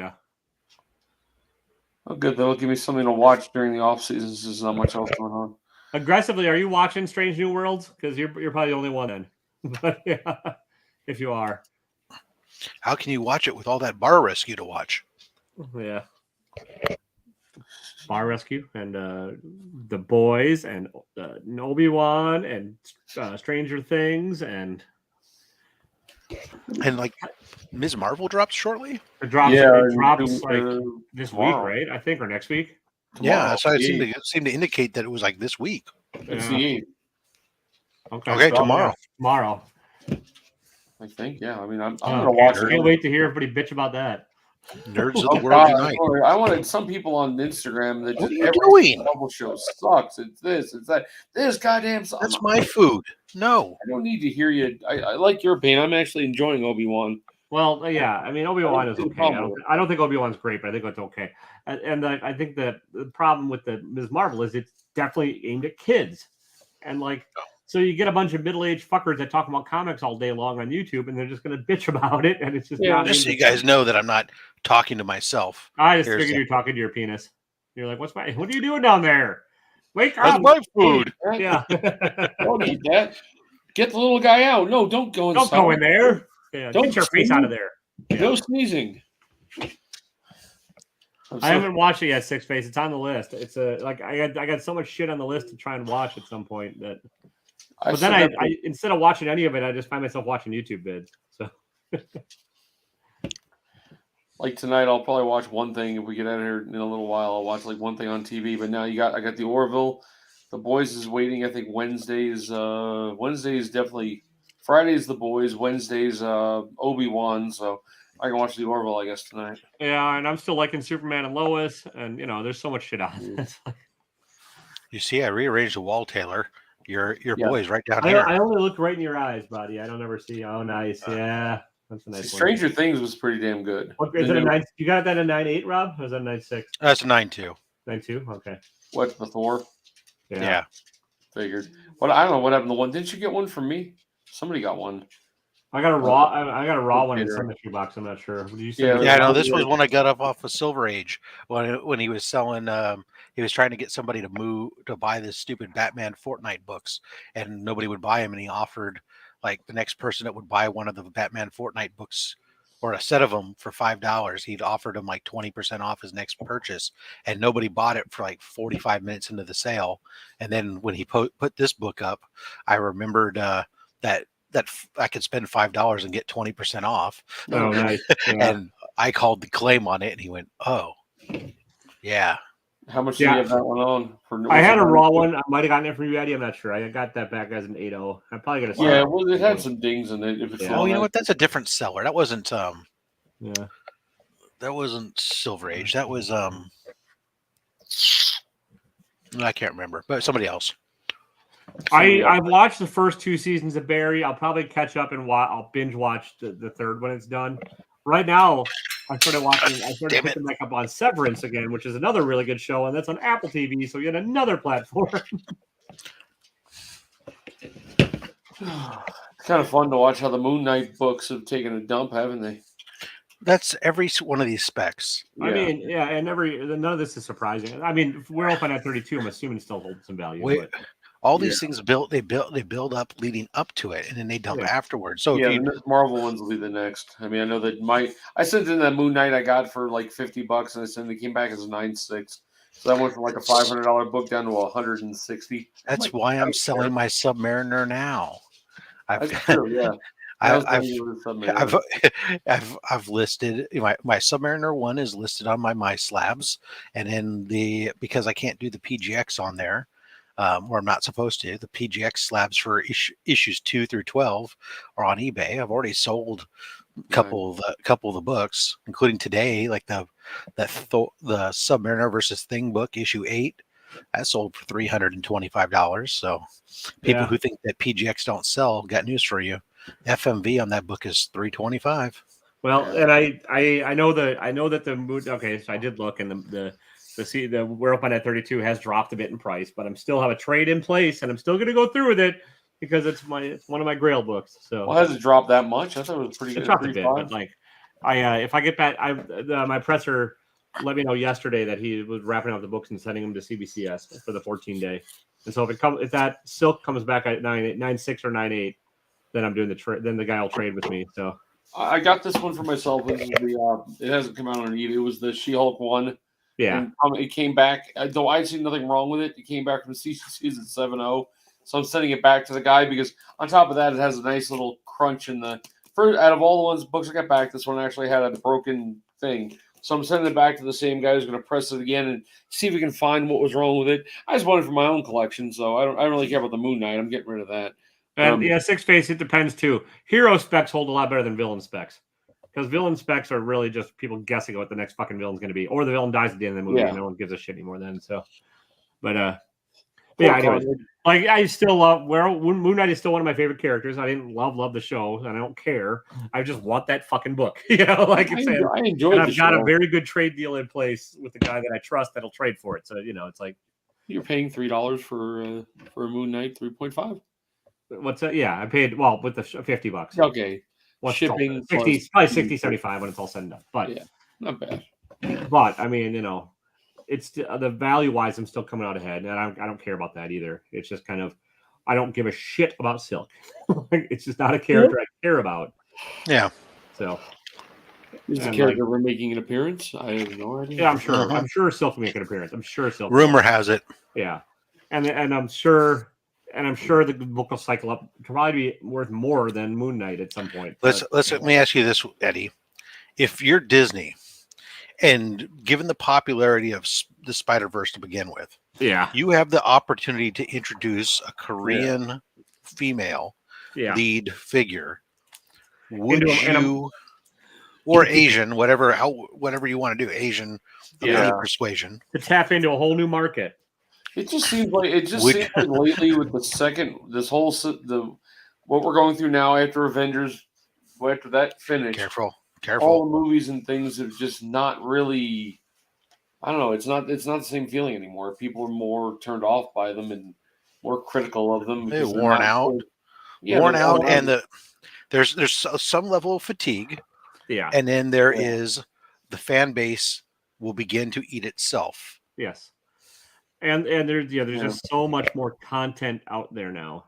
Oh, good. That'll give me something to watch during the off season. There's not much else going on. Aggressively, are you watching Strange New Worlds? Because you're probably the only one then. But yeah, if you are, How can you watch it with all that bar rescue to watch? yeah. Bar Rescue and The Boys and Obi-Wan and Stranger Things and like Ms. Marvel drops shortly. it drops like this tomorrow. week, right? I think, or next week. Yeah, so it seemed to indicate that it was like this week. It's the 8th. Okay, tomorrow. Tomorrow. I think. Yeah. I mean, I'm gonna watch it. I can't wait to hear everybody bitch about that. Nerds of the world unite. I wanted some people on Instagram that What just are you every doing? Marvel show sucks. It's this, it's that. This goddamn. That's my food. No. I don't need to hear you. I like your opinion. I'm actually enjoying Obi-Wan. Well, yeah. I mean, Obi-Wan is okay. problem. I don't think Obi-Wan's great, but I think it's okay. And I think that the problem with the Ms. Marvel is it's definitely aimed at kids, and so you get a bunch of middle-aged fuckers that talk about comics all day long on YouTube, and they're just going to bitch about it, and it's just not. Just so you guys know that I'm not talking to myself. I just figured you're talking to your penis. You're like, what are you doing down there? Wake up! That's my food. Yeah. Don't eat that. Get the little guy out. No, don't go inside. Don't go in there. Yeah, Don't get your face out of there. Yeah. No sneezing. I haven't watched it yet, Six Face. It's on the list. It's I got so much shit on the list to try and watch at some point that. But then I instead of watching any of it, I just find myself watching YouTube vids. So. Like tonight, I'll probably watch one thing. If we get out of here in a little while, I'll watch like one thing on TV. But now I got the Orville. The Boys is waiting. I think Wednesdays definitely. Friday's The Boys. Wednesdays Obi-Wan. So I can watch the Orville, I guess, tonight. Yeah, and I'm still liking Superman and Lois, and there's so much shit on this. You see, I rearranged the wall, Taylor. Your boys right down here. I only look right in your eyes, buddy. I don't ever see. Oh, nice. Yeah. That's a nice Stranger Things was pretty damn good. What, is it a 9? You got that a 9.8, Rob? Or is that a 9.6? That's a 9.2. 9.2? Okay. What's the Thor? Yeah. Figured. But I don't know what happened to one. Didn't you get one from me? Somebody got one. I got a raw one in the Symmetry box. I'm not sure. Did you say? Yeah, no, this was one I got up off of Silver Age when he was selling. He was trying to get somebody to buy this stupid Batman Fortnite books, and nobody would buy them. And he offered like the next person that would buy one of the Batman Fortnite books or a set of them for $5. He'd offered him like 20% off his next purchase, and nobody bought it for like 45 minutes into the sale. And then when he put this book up, I remembered that I could spend $5 and get 20% off. Oh, nice. Yeah. And I called the claim on it, and he went, "Oh, yeah." How much did you have that one on? I had a raw one. I might have gotten it from you, Eddie. I'm not sure. I got that back as an 8.0. I'm probably gonna. Yeah, well, it had some dings in it. If it's you know what? That's a different seller. That wasn't Yeah. That wasn't Silver Age. That was I can't remember, but somebody else. I've watched the first 2 seasons of Barry. I'll probably catch up and I'll binge watch the third when it's done. Right now, I started picking back up on Severance again, which is another really good show, and that's on Apple TV, so yet another platform. It's kind of fun to watch how the Moon Knight books have taken a dump, haven't they? That's every one of these specs. I mean, yeah, and none of this is surprising. I mean, we're open at 32. I'm assuming it still holds some value. All these things they build up leading up to it, and then they dump afterwards. So the Marvel ones will be the next. I mean, I know that I sent in that Moon Knight I got for like $50, and I sent it came back as a 9.6. So that went from like a $500 book down to $160. That's why I'm selling my Submariner now. That's true. Yeah. I've listed my Submariner 1 is listed on my slabs, and then because I can't do the PGX on there. Or I'm not supposed to. The PGX slabs for issues 2 through 12 are on eBay. I've already sold a couple of the books, including today. Like the that the Submariner versus Thing book issue 8 that sold for $325. So people who think that PGX don't sell, got news for you. FMV on that book is $325. Well, and I know that the mood. Okay, so I did look, and the we're up on that 32 has dropped a bit in price, but I'm still have a trade in place, and I'm still going to go through with it because it's one of my Grail books. So Well, has it dropped that much? I thought it was pretty it good. dropped a bit, but like if I get back, my presser let me know yesterday that he was wrapping up the books and sending them to CBCS for the 14-day. And so if that silk comes back at 9.6 or 9.8, then I'm doing the trade. Then the guy will trade with me. So. I got this one for myself. This is it hasn't come out on eBay. It was the She-Hulk one. Yeah. And, it came back, though I'd seen nothing wrong with it. It came back from CCC's at 7.0. So I'm sending it back to the guy because on top of that, it has a nice little crunch in the first. Out of all the books I got back, this one actually had a broken thing. So I'm sending it back to the same guy who's going to press it again and see if we can find what was wrong with it. I just want it for my own collection, so I don't really care about the Moon Knight. I'm getting rid of that. And Six Face, it depends too. Hero specs hold a lot better than villain specs because villain specs are really just people guessing what the next fucking villain's going to be, or the villain dies at the end of the movie and no one gives a shit anymore then. So, but yeah, anyway, like I still love Moon Knight is still one of my favorite characters. I didn't love the show, and I don't care. I just want that fucking book, like I said. I enjoyed and I've got a very good trade deal in place with the guy that I trust that'll trade for it. So it's like you're paying $3 for a Moon Knight 3.5. What's that? Yeah, I paid with the $50. Okay. What's shipping 60, probably 60, 75 when it's all said and done. But yeah, not bad. But I mean, it's the value wise, I'm still coming out ahead, and I don't care about that either. It's just kind of I don't give a shit about Silk. It's just not a character I care about. Yeah. So is the character we're making an appearance? I have no idea. Yeah, I'm sure. I'm sure Silk will make an appearance. I'm sure Silk. Rumor has it. Yeah, and I'm sure. And I'm sure the book will cycle up to probably be worth more than Moon Knight at some point. Let me ask you this, Eddie. If you're Disney, and given the popularity of the Spider-Verse to begin with, you have the opportunity to introduce a Korean female lead figure. Would you, or Asian, whatever you want to do, Asian of any persuasion, to tap into a whole new market? It just seems like lately with what we're going through now after Avengers, after that finished. Careful. All the movies and things have just not really. I don't know. It's not the same feeling anymore. People are more turned off by them and more critical of them. They're worn out. And there's some level of fatigue. Yeah, and then there is the fan base will begin to eat itself. Yes. And there's just so much more content out there now.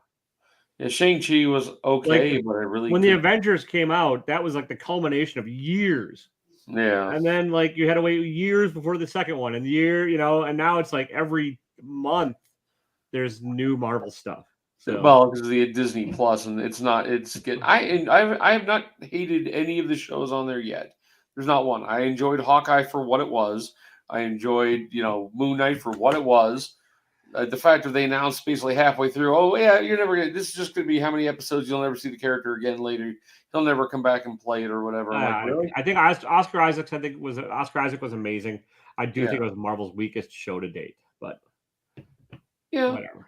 Yeah, Shang-Chi was okay, but I really when the Avengers came out, that was like the culmination of years. Yeah. And then you had to wait years before the second one, and and now it's like every month there's new Marvel stuff. So well, because of the Disney Plus, and I have not hated any of the shows on there yet. There's not one. I enjoyed Hawkeye for what it was. I enjoyed, Moon Knight for what it was. The fact that they announced basically halfway through, oh yeah, this is just going to be how many episodes you'll never see the character again later. He'll never come back and play it or whatever. Really? I think Oscar Isaac was amazing. I do think it was Marvel's weakest show to date, but whatever.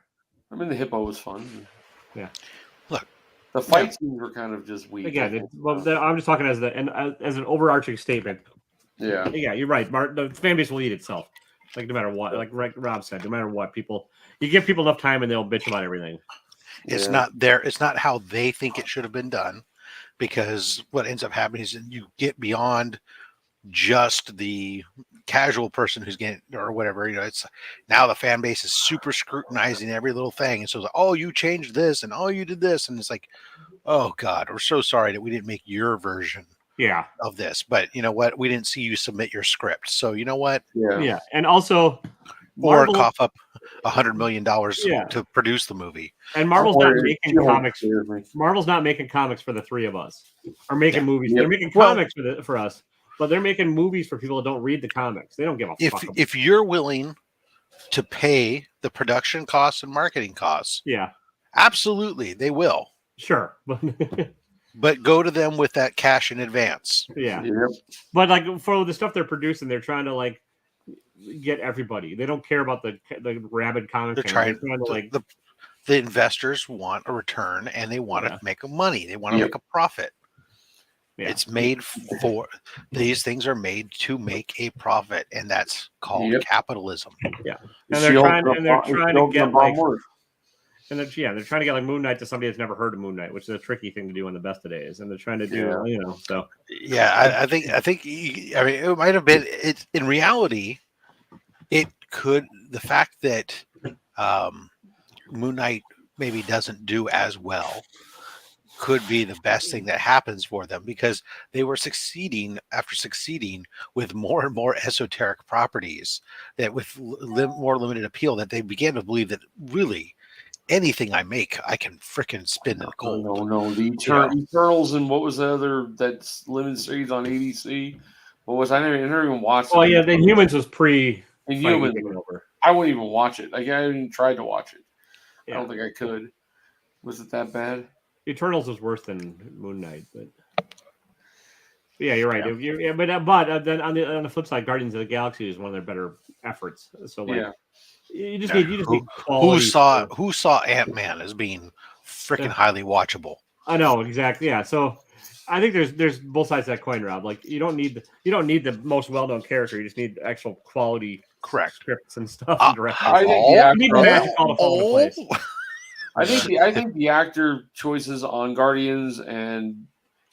I mean, the hippo was fun. Yeah. Look, the fight scenes were kind of just weak. Again, I'm just talking as an overarching statement. Yeah, you're right. The fan base will eat itself. Like no matter what, like Rob said, no matter what, you give people enough time and they'll bitch about everything. It's not how they think it should have been done, because what ends up happening is you get beyond just the casual person who's getting or whatever. It's now the fan base is super scrutinizing every little thing, and so it's like, oh, you changed this, and oh, you did this, and it's like, oh God, we're so sorry that we didn't make your version. Of this, but you know what? We didn't see you submit your script, so you know what? Yeah, and also, or cough up $100 million to produce the movie. And Marvel's not making comics. Marvel's not making comics for the three of us, or making movies. They're making comics for us, but they're making movies for people that don't read the comics. They don't give a fuck. If you're willing to pay the production costs and marketing costs, yeah, absolutely, they will. Sure. but go to them with that cash in advance. Yeah. Yep. But like for the stuff they're producing, they're trying to like get everybody. They don't care about the rabid comic They're fans. trying They're trying to like the investors want a return and they want to make money. They want to Yep. make a profit. yeah. It's made for these things are made to make a profit, and that's called Yep. capitalism. And they're trying to get like and they're trying to get like Moon Knight to somebody that's never heard of Moon Knight, which is a tricky thing to do on the best of days. And they're trying to do so Yeah, I think I mean it might have been it in reality. It could the fact that Moon Knight maybe doesn't do as well could be the best thing that happens for them because they were succeeding with more and more esoteric properties that with more limited appeal that they began to believe that really anything I make I can frickin' spin in gold. No, the Eternals and what was the other that's limited series on ADC? What was I never even watched? Oh yeah, the Humans was pre Inhumans. I wouldn't even watch it. Like I haven't even tried to watch it. I don't think I could. Was it that bad? Eternals was worse than Moon Knight, but yeah, you're right. But then on the flip side, Guardians of the Galaxy is one of their better efforts. So like, you just need quality. Who saw Ant-Man as being freaking highly watchable? I know exactly. Yeah, so I think there's both sides of that coin, Rob. Like you don't need the most well-known character. You just need actual quality scripts and stuff. And I think I think the actor choices on Guardians and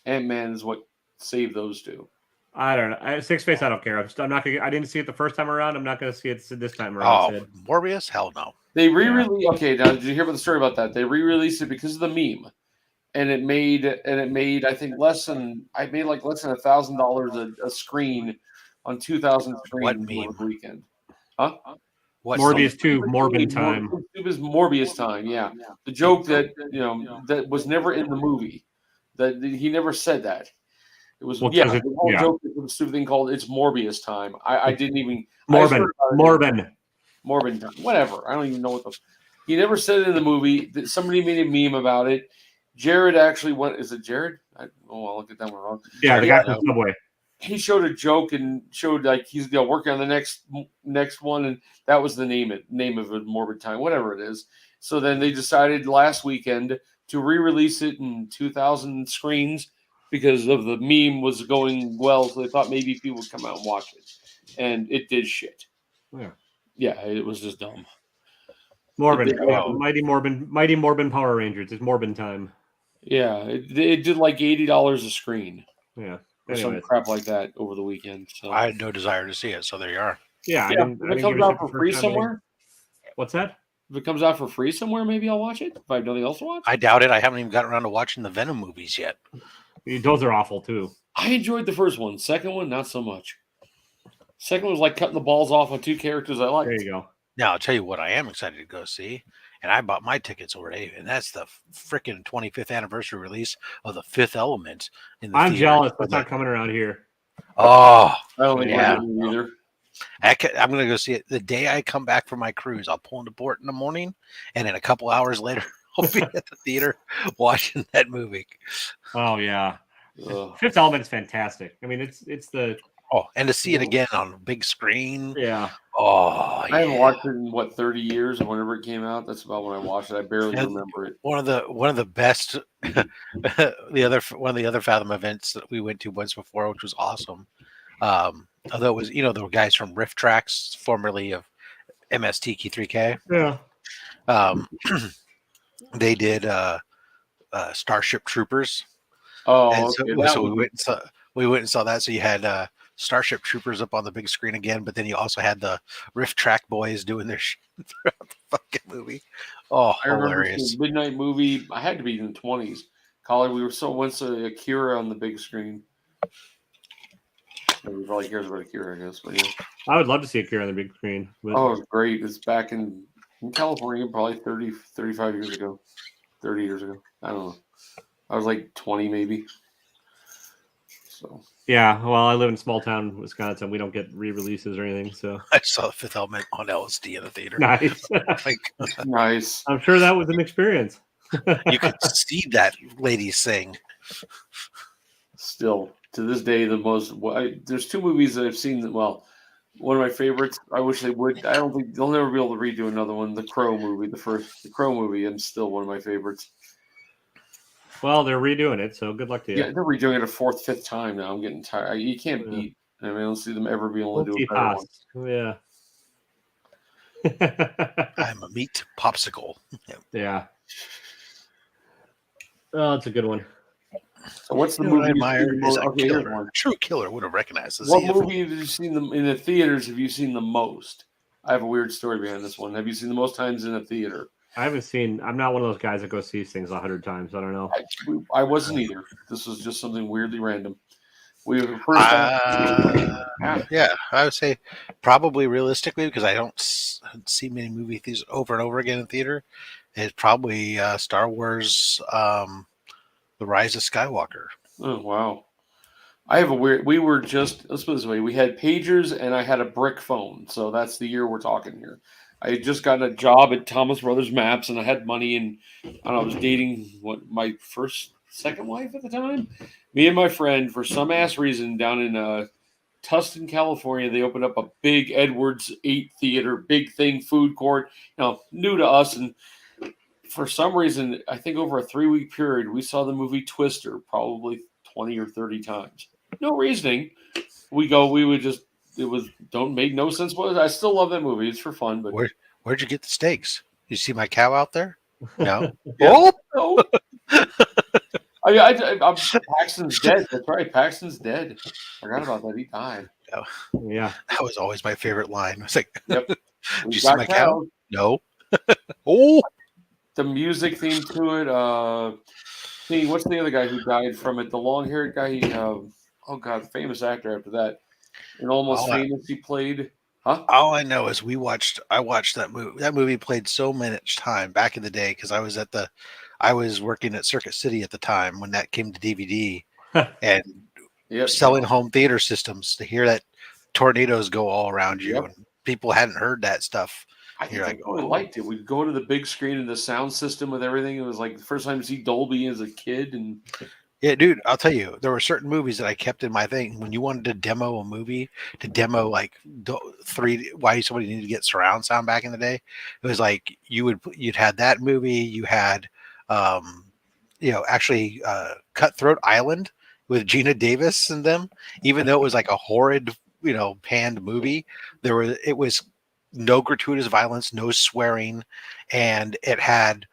Ant-Man is what saved those two. I don't know. Six Face, I don't care. I'm not gonna. I didn't see it the first time around. I'm not gonna see it this time around. Oh, Morbius? Hell no. They re-released. Okay, now did you hear about the story about that? They re-released it because of the meme, and it made I think less than $1,000 a screen on 2,000 screens over the weekend. Huh? What Morbius 2, Morbin time. It was Morbius time, yeah. The joke that that was never in the movie. That he never said that. It was the whole joke was a stupid thing called "It's Morbius time." I didn't even Morbin time. Whatever. I don't even know what the. He never said it in the movie. Somebody made a meme about it. Jared actually went. Is it Jared? I'll look at that one wrong. Yeah, the guy from Subway. He showed a joke and showed like he's working on the next one, and that was the name of it, Morbid Time, whatever it is. So then they decided last weekend to re-release it in 2,000 screens because of the meme was going well. So they thought maybe people would come out and watch it, and it did shit. Yeah, it was just dumb. Morbin, Mighty Morbin Power Rangers. It's Morbin time. Yeah, it did like $80 a screen. Yeah. Or some crap like that over the weekend. So I had no desire to see it, so there you are. Yeah. If it comes out for free somewhere. What's that? If it comes out for free somewhere, maybe I'll watch it. If I have nothing else to watch. I doubt it. I haven't even gotten around to watching the Venom movies yet. Those are awful too. I enjoyed the first one. Second one, not so much. Second one was like cutting the balls off on two characters I liked. There you go. Now I'll tell you what I am excited to go see. And I bought my tickets already, and that's the freaking 25th anniversary release of The Fifth Element. I'm jealous. That's not coming around here. Oh, I don't think either. I'm going to go see it the day I come back from my cruise. I'll pull into port in the morning, and then a couple hours later, I'll be at the theater watching that movie. Oh yeah, Fifth Element is fantastic. I mean, it's the and to see it again on a big screen. Yeah. Oh, I haven't watched it in 30 years, or whenever it came out. That's about when I watched it. I barely remember it. One of the best, one of the other Fathom events that we went to once before, which was awesome. Although it was the guys from Riff Tracks, formerly of MST3K. Yeah. They did Starship Troopers. Oh, and so we went and saw that. So you had Starship Troopers up on the big screen again, but then you also had the Riff Track boys doing their shit throughout the fucking movie. Oh, hilarious! Midnight movie. I had to be in the 20s. Colin, we went to Akira on the big screen. Everybody probably cares about Akira, I guess. But yeah, I would love to see Akira on the big screen. But... Oh, it was great. It's back in California, probably 35 years ago, 30 years ago. I don't know. I was like 20, maybe. So. Yeah, well, I live in small town Wisconsin. We don't get re-releases or anything, so I saw The Fifth Element on LSD in the theater. Nice, nice. I'm sure that was an experience. You could see that lady sing. Still to this day, the most. There's two movies that I've seen that. Well, one of my favorites. I wish they would. I don't think they'll never be able to redo another one. The Crow movie, the Crow movie, and still one of my favorites. Well, they're redoing it, so good luck to you. Yeah, they're redoing it a fourth, fifth time now. I'm getting tired. You can't beat. I mean, I don't see them ever being able to do a better one. Yeah. I'm a meat popsicle. Yeah. Oh, it's a good one. So what's the You know what I movie? admire is a Okay, here's killer. one. A true killer would have recognized this. What movie have you seen them in the theaters? Have you seen the most? I have a weird story behind this one. Have you seen the most times in a theater? I haven't seen. I'm not one of those guys that goes see things 100 times. I don't know. I wasn't either. This was just something weirdly random. We were first time. Yeah, I would say probably realistically, because I don't see many movie theaters over and over again in theater. It's probably Star Wars, The Rise of Skywalker. Oh wow! I have a weird. We were just let's put it this way: we had pagers and I had a brick phone. So that's the year we're talking here. I had just gotten a job at Thomas Brothers Maps, and I had money, and I was dating my second wife at the time. Me and my friend, for some ass reason, down in Tustin, California, they opened up a big Edwards 8 theater, big thing, food court. New to us, and for some reason, I think over a 3-week period, we saw the movie Twister probably 20 or 30 times. No reasoning. Don't make no sense. But I still love that movie. It's for fun. But Where'd you get the steaks? You see my cow out there? No. Yeah. Oh. I'm Paxton's dead. That's right. Paxton's dead. Forgot about that. He died. Yeah. That was always my favorite line. I was like, Yep. Did you see my cow? cows. No. Oh. The music theme to it. What's the other guy who died from it? The long-haired guy. Famous actor after that. And Almost Famous he played. Huh? All I know is I watched that movie. That movie played so much time back in the day because I was working at Circuit City at the time when that came to DVD and selling home theater systems to hear that tornadoes go all around you and people hadn't heard that stuff. I think I really liked it. We'd go to the big screen and the sound system with everything. It was like the first time to see Dolby as a kid. And yeah, dude, I'll tell you, there were certain movies that I kept in my thing. When you wanted to demo a movie, to demo like 3D, why somebody needed to get surround sound back in the day, it was like you'd had that movie. You had, Cutthroat Island with Gina Davis and them. Even though it was like a horrid, panned movie, it was no gratuitous violence, no swearing, and it had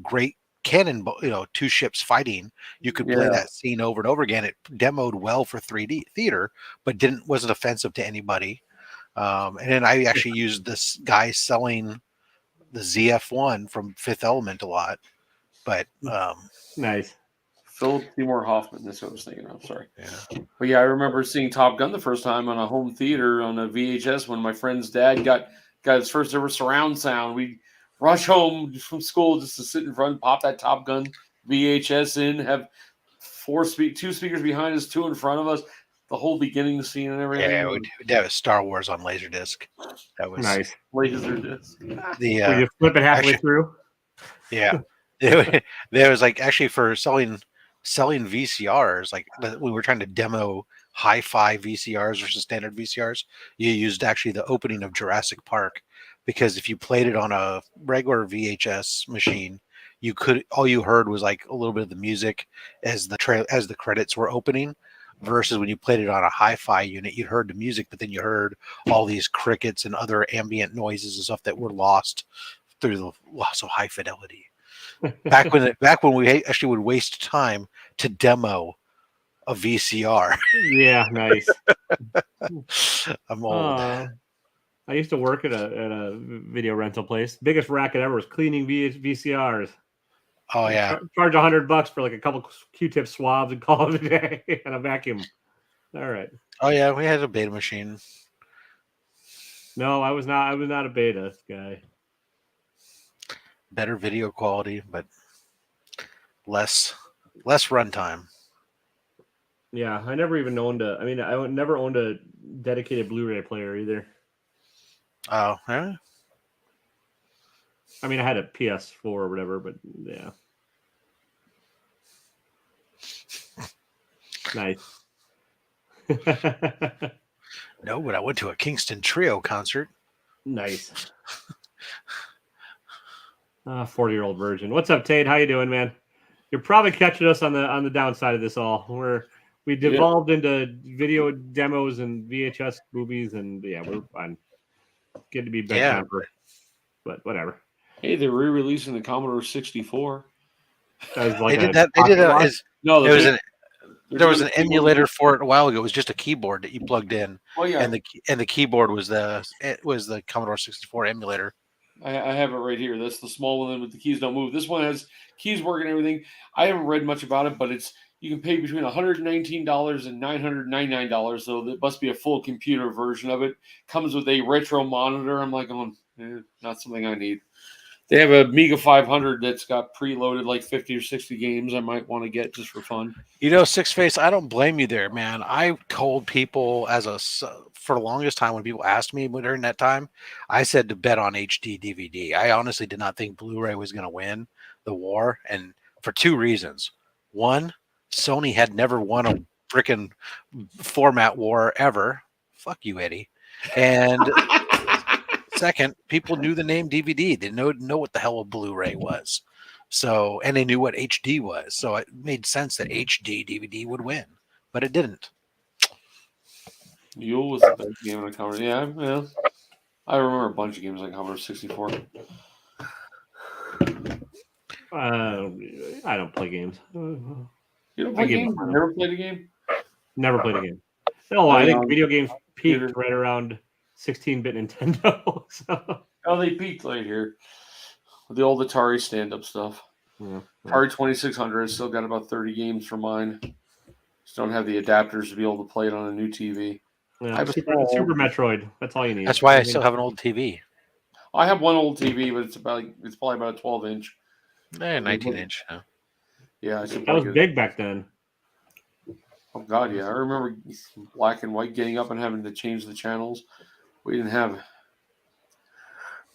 great cannon, two ships fighting. You could play that scene over and over again. It demoed well for 3D theater, but wasn't offensive to anybody. And then I actually used this guy selling the ZF-1 from Fifth Element a lot. But nice. Philip Seymour Hoffman. That's what I was thinking of. Sorry. Yeah. But yeah, I remember seeing Top Gun the first time on a home theater on a VHS when my friend's dad got his first ever surround sound. We rush home from school just to sit in front, pop that Top Gun VHS in, have two speakers behind us, 2 in front of us, the whole beginning scene and everything. Yeah, that was Star Wars on Laserdisc. That was nice. Laserdisc. Will you flip it halfway through? Yeah. There was like actually for selling VCRs, like when we were trying to demo hi-fi VCRs versus standard VCRs, you used actually the opening of Jurassic Park, because if you played it on a regular VHS machine, all you heard was like a little bit of the music as the credits were opening, versus when you played it on a hi-fi unit, you heard the music, but then you heard all these crickets and other ambient noises and stuff that were lost through the loss of high fidelity. Back when we actually would waste time to demo a VCR. Yeah, nice. I'm old. I used to work at a video rental place. Biggest racket ever was cleaning VCRs. Oh yeah, charge $100 for like a couple Q-tip swabs and call it a day and a vacuum. All right. Oh yeah, we had a beta machine. No, I was not a beta guy. Better video quality, but less runtime. Yeah, I never even owned I never owned a dedicated Blu-ray player either. Oh, yeah. I mean, I had a PS4 or whatever, but yeah. Nice. No, but I went to a Kingston Trio concert. Nice. 40-year-old virgin. What's up, Tate? How you doing, man? You're probably catching us on the downside of this all. We devolved into video demos and VHS movies, and yeah, we're fine. Getting to be bedtime but whatever. Hey, they're re-releasing the Commodore 64. That was like They did that. They did that. No, There was an emulator for it a while ago. It was just a keyboard that you plugged in. Oh yeah, and the keyboard was the Commodore 64 emulator. I have it right here. That's the small one with the keys don't move. This one has keys work and everything. I haven't read much about it, but you can pay between $119 and $999. So it must be a full computer version of it. Comes with a retro monitor. I'm like, not something I need. They have a Amiga 500 that's got preloaded like 50 or 60 games I might want to get just for fun. Six Face, I don't blame you there, man. I told people for the longest time when people asked me during that time, I said to bet on HD DVD. I honestly did not think Blu-ray was going to win the war, and for two reasons. One, Sony had never won a freaking format war ever. Fuck you, Eddie. And second, people knew the name DVD. They know what the hell a Blu-ray was. So, and they knew what HD was. So it made sense that HD DVD would win, but it didn't. Yule was the best game on Commodore. Yeah. I remember a bunch of games on Commodore 64. I don't play games. You don't play games? Never played a game? Never played a game. No, I think video games peaked right around 16-bit Nintendo. So. Oh, they peaked right here. The old Atari stand-up stuff. Yeah. Atari 2600. I still got about 30 games for mine. Just don't have the adapters to be able to play it on a new TV. Yeah, Super Metroid. That's all you need. That's why I still have an old TV. I have one old TV, but it's probably about a 12-inch. 19-inch. Huh? Yeah, that was big back then. Oh God, yeah! I remember black and white getting up and having to change the channels. We didn't have.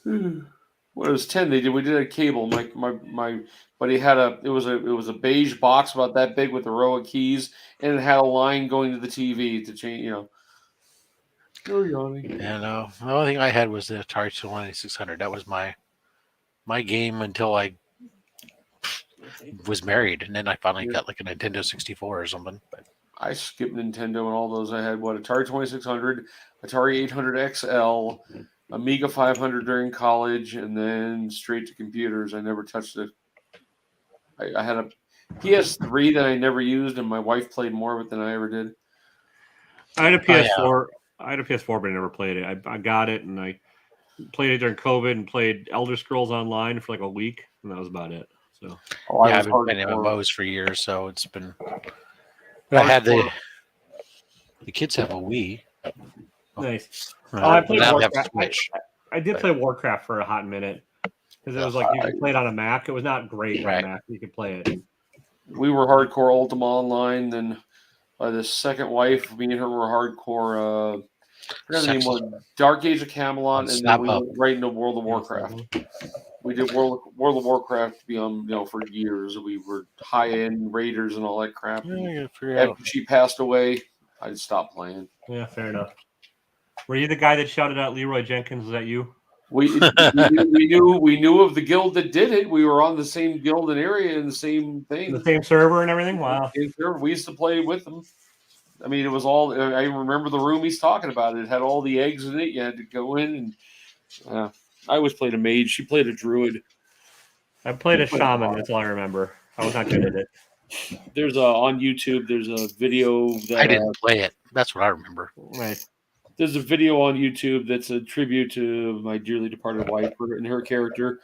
Well, it was 10. We did a cable. My buddy had it was a beige box about that big with a row of keys, and it had a line going to the TV to change. You're yawning. Yeah, no. The only thing I had was the Atari 2600. That was my game until I was married, and then I finally got like a Nintendo 64 or something. But I skipped Nintendo and all those. I had Atari 2600, Atari 800 XL, Amiga 500 during college, and then straight to computers. I never touched it. I had a PS3 that I never used, and my wife played more of it than I ever did. I had a PS4. I had a PS4, but I never played it. I got it, and I played it during COVID and played Elder Scrolls Online for like a week, and that was about it. So I've been playing MMOs for years, so it's been. I had the kids have a Wii. Nice. I played Warcraft. I did play Warcraft for a hot minute because it was like you could play it on a Mac. It was not great on a Mac. You could play it. We were hardcore Ultima Online. Then the second wife, me and her were hardcore. I forgot the name was Dark Age of Camelot, and then we went right into World of Warcraft. We did World of Warcraft for years. We were high-end raiders and all that crap. After she passed away, I stopped playing. Yeah, fair enough. Were you the guy that shouted out Leroy Jenkins? Was that you? We knew of the guild that did it. We were on the same guild and area and the same thing. The same server and everything? Wow. We used to play with them. I mean, it was all. I remember the room he's talking about. It had all the eggs in it. You had to go in, and I always played a mage. She played a druid. I played a shaman. That's all I remember. I was not good at it. There's on YouTube. There's a video that I didn't play it. That's what I remember. Right. There's a video on YouTube that's a tribute to my dearly departed wife and her character,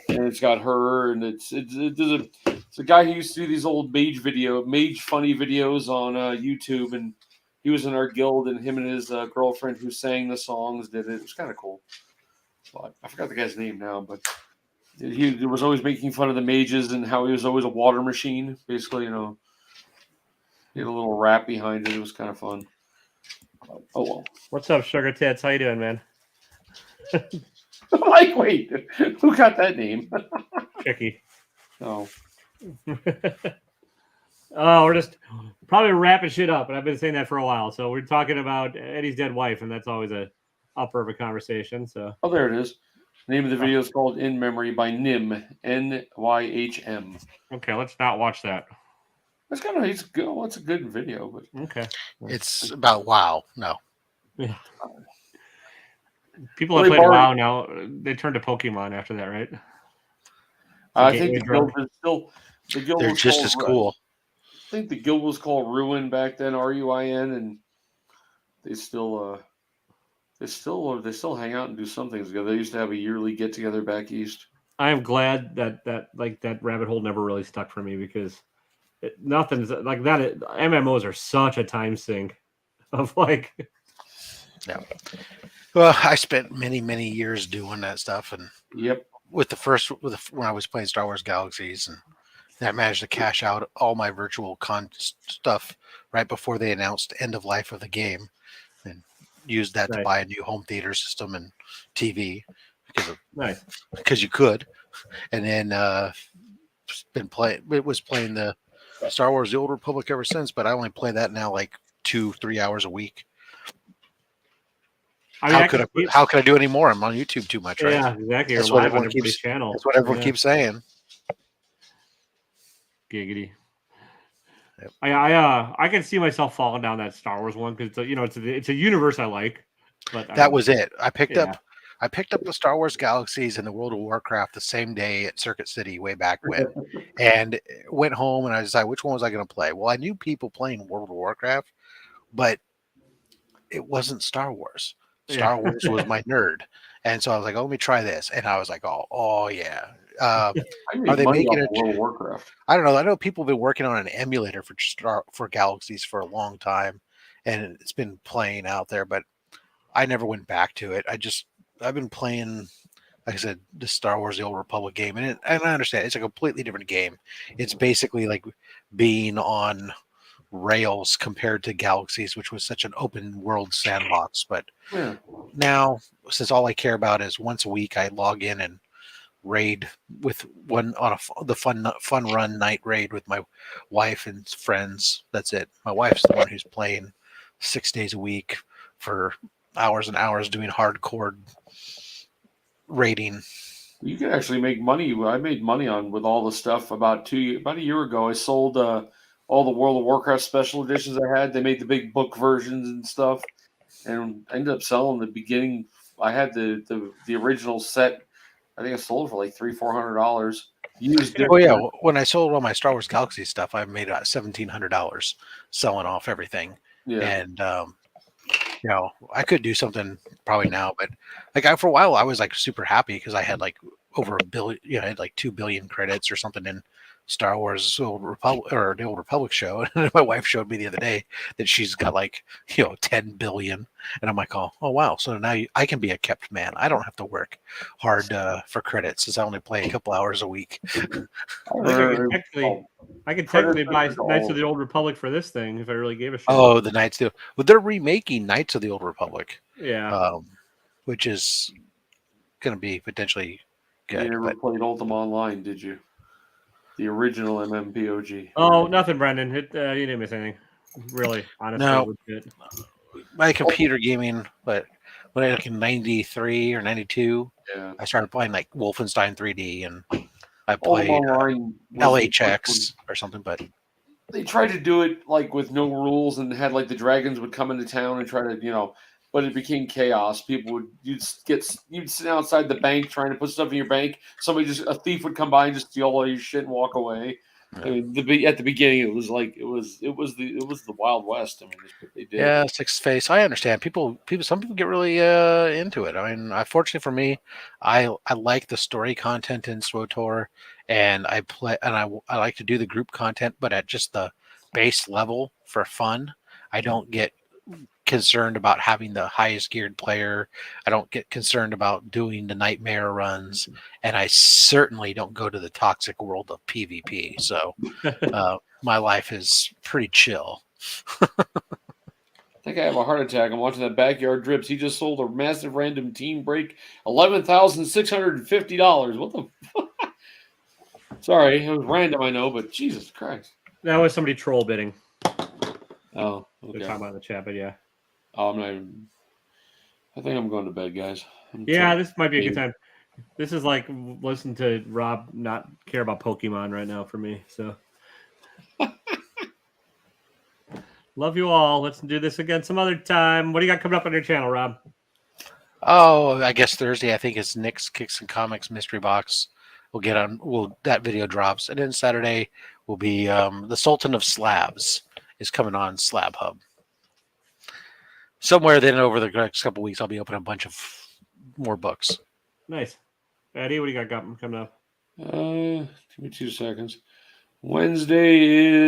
and it's got her, and it's a guy who used to do these old mage funny videos on YouTube, and he was in our guild, and him and his girlfriend who sang the songs did it. It was kind of cool. Well, I forgot the guy's name now, but he was always making fun of the mages and how he was always a water machine. Basically, he had a little rap behind it. It was kind of fun. Oh well. What's up, Sugar Tits? How you doing, man? Wait, who got that name? Tricky. Oh. Oh, we're just probably wrapping shit up, and I've been saying that for a while. So we're talking about Eddie's dead wife, and that's always a upper of a conversation. So Oh, there it is. The name of the video is called "In Memory" by Nym, Nyhm. okay, let's not watch that. It's kind of it's good. Well, it's a good video, but Okay, It's about WoW. No. yeah. People Well, that they played borrowed- WoW now, they turned to Pokemon after that, right? I think the gateway drug. guild is still the guild. They're was just called as Ru- cool. I think the guild was called Ruin back then, Ruin, and they still hang out and do some things together. They used to have a yearly get together back east. I am glad that rabbit hole never really stuck for me because nothing's like that. MMOs are such a time sink of like. Yeah. Well, I spent many years doing that stuff, and Yep. when I was playing Star Wars Galaxies, and I managed to cash out all my virtual stuff right before they announced end of life of the game, and used that to Right. buy a new home theater system and TV Nice. because you could, and then was playing the Star Wars: The Old Republic ever since, but I only play that now like 2-3 hours a week. I mean, How could I do any more? I'm on YouTube too much, right? Yeah, exactly. That's You're what live on everyone everybody's keeps- channel. That's what everyone Yeah. keeps saying. Giggity. Yep. I can see myself falling down that Star Wars one because it's a universe I like. But That was it. I picked yeah. up the Star Wars Galaxies and the World of Warcraft the same day at Circuit City way back when, and went home and I decided which one was I going to play. Well, I knew people playing World of Warcraft, but it wasn't Star Wars. Star Wars was my nerd, and so I was like, "Oh, let me try this," and I was like, "Oh yeah." I made Are they money making off it? World of Warcraft. I don't know. I know people have been working on an emulator for Galaxies for a long time, and it's been playing out there, but I never went back to it. I've been playing, like I said, the Star Wars: The Old Republic game, and I understand it's a completely different game. It's basically like being on rails compared to Galaxies, which was such an open world sandbox. But Yeah. now, since all I care about is once a week, I log in and raid with one on the fun run night raid with my wife and friends. That's it. My wife's the one who's playing 6 days a week for hours and hours doing hardcore raiding. You can actually make money. I made money with all the stuff about a year ago. I sold all the World of Warcraft special editions I had. They made the big book versions and stuff, and I ended up selling the beginning. I had the original set. I think I sold it for like $300-400. Used it. Oh yeah, when I sold all my Star Wars Galaxy stuff, I made $1,700 selling off everything. Yeah. And I could do something probably now, but like for a while, I was like super happy because I had like over $1 billion. I had like 2 billion credits or something in Star Wars Old Republic or the Old Republic show. And my wife showed me the other day that she's got like 10 billion, and I'm like, oh wow! So now I can be a kept man. I don't have to work hard for credits, since I only play a couple hours a week. I could technically buy Knights of the Old Republic for this thing if I really gave a shit. Oh, the Knights do. Well, they're remaking Knights of the Old Republic. Yeah. Which is going to be potentially good. You never played Ultima Online, did you? The original MMPOG. Oh, nothing, Brendan. You didn't miss anything. Really, honestly. No. Legit. My computer gaming, but when I was in 93 or 92, I started playing like Wolfenstein 3D, and I played LHX or something, but they tried to do it like with no rules and had like the dragons would come into town and try to, but it became chaos. You'd sit outside the bank trying to put stuff in your bank. A thief would come by and just steal all your shit and walk away. Yeah. I mean, at the beginning, it was the Wild West. I mean, that's what they did. Yeah, Six Face. I understand. Some people get really into it. I mean, fortunately for me, I like the story content in SWTOR, and I like to do the group content, but at just the base level for fun. I don't get concerned about having the highest geared player. I don't get concerned about doing the nightmare runs, and I certainly don't go to the toxic world of PvP. So my life is pretty chill. I think I have a heart attack. I'm watching that Backyard Drips. He just sold a massive random team break, $11,650. What the fuck? Sorry, it was random, I know, but Jesus Christ. That was somebody troll bidding. Oh, They're okay. talking about in the chat, but yeah. Oh, I'm not even. I think I'm going to bed, guys. Yeah, this might be a good time. This is like listen to Rob not care about Pokemon right now for me. So love you all. Let's do this again some other time. What do you got coming up on your channel, Rob? Oh, I guess Thursday I think is Nick's Kicks and Comics mystery box. We'll get on. That video drops, and then Saturday will be the Sultan of Slabs is coming on Slab Hub. Somewhere then over the next couple weeks, I'll be opening a bunch of more books. Nice. Eddie, what do you got coming up? Give me 2 seconds. Wednesday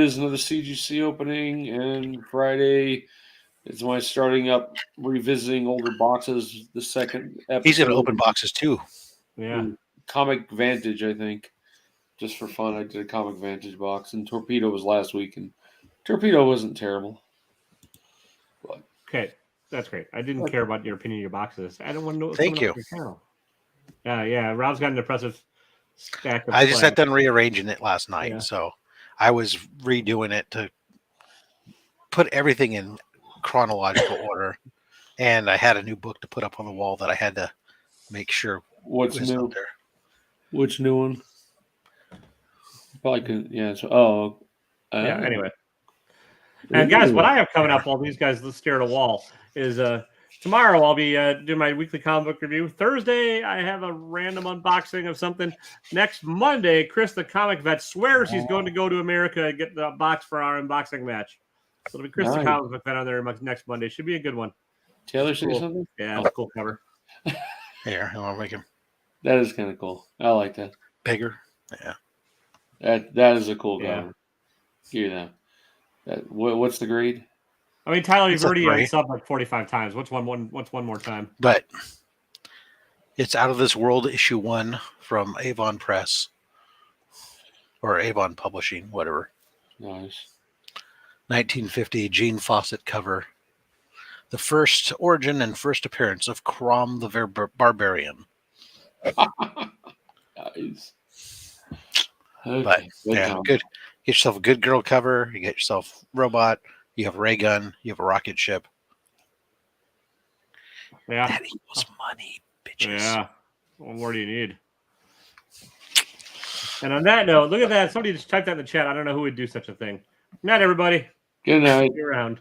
is another CGC opening, and Friday is my starting up revisiting older boxes. The second episode. He's going to open boxes too. Yeah. Comic Vantage, I think. Just for fun, I did a Comic Vantage box, and Torpedo was last week, and Torpedo wasn't terrible. But Okay, that's great. I didn't care about your opinion of your boxes. I don't want to know what's Thank coming you. up on your channel. Yeah, Rob's got an impressive stack of I just got slabs. done rearranging it last night, Yeah. so I was redoing it to put everything in chronological order, and I had a new book to put up on the wall that I had to make sure what's was new? up there. Which new one? Probably could. Yeah. So, Yeah, anyway. And guys, what I have coming up while these guys stare at a wall is tomorrow I'll be doing my weekly comic book review. Thursday, I have a random unboxing of something. Next Monday, Chris the Comic Vet swears he's going to go to America and get the box for our unboxing match. So it'll be Chris the Nice. Comic Vet on there next Monday. Should be a good one. Taylor say Cool. something? Yeah, it's a cool cover. Here, I want to make him That is kind of cool. I like that. bigger. Yeah. That is a cool Yeah. cover. Give you that. What's the grade? I mean, Tyler, you've It's a already three. subbed like 45 times. What's one more time? But it's Out of This World issue 1 from Avon Press or Avon Publishing, whatever. Nice. 1950 Gene Fawcett cover. The first origin and first appearance of Crom the Barbarian. Nice. But Okay, yeah, count. good. Get yourself a good girl cover. You get yourself robot. You have a ray gun. You have a rocket ship. Yeah. That equals money, bitches. Yeah. What more do you need? And on that note, look at that. Somebody just typed that in the chat. I don't know who would do such a thing. Good night, everybody. Good night. See you around.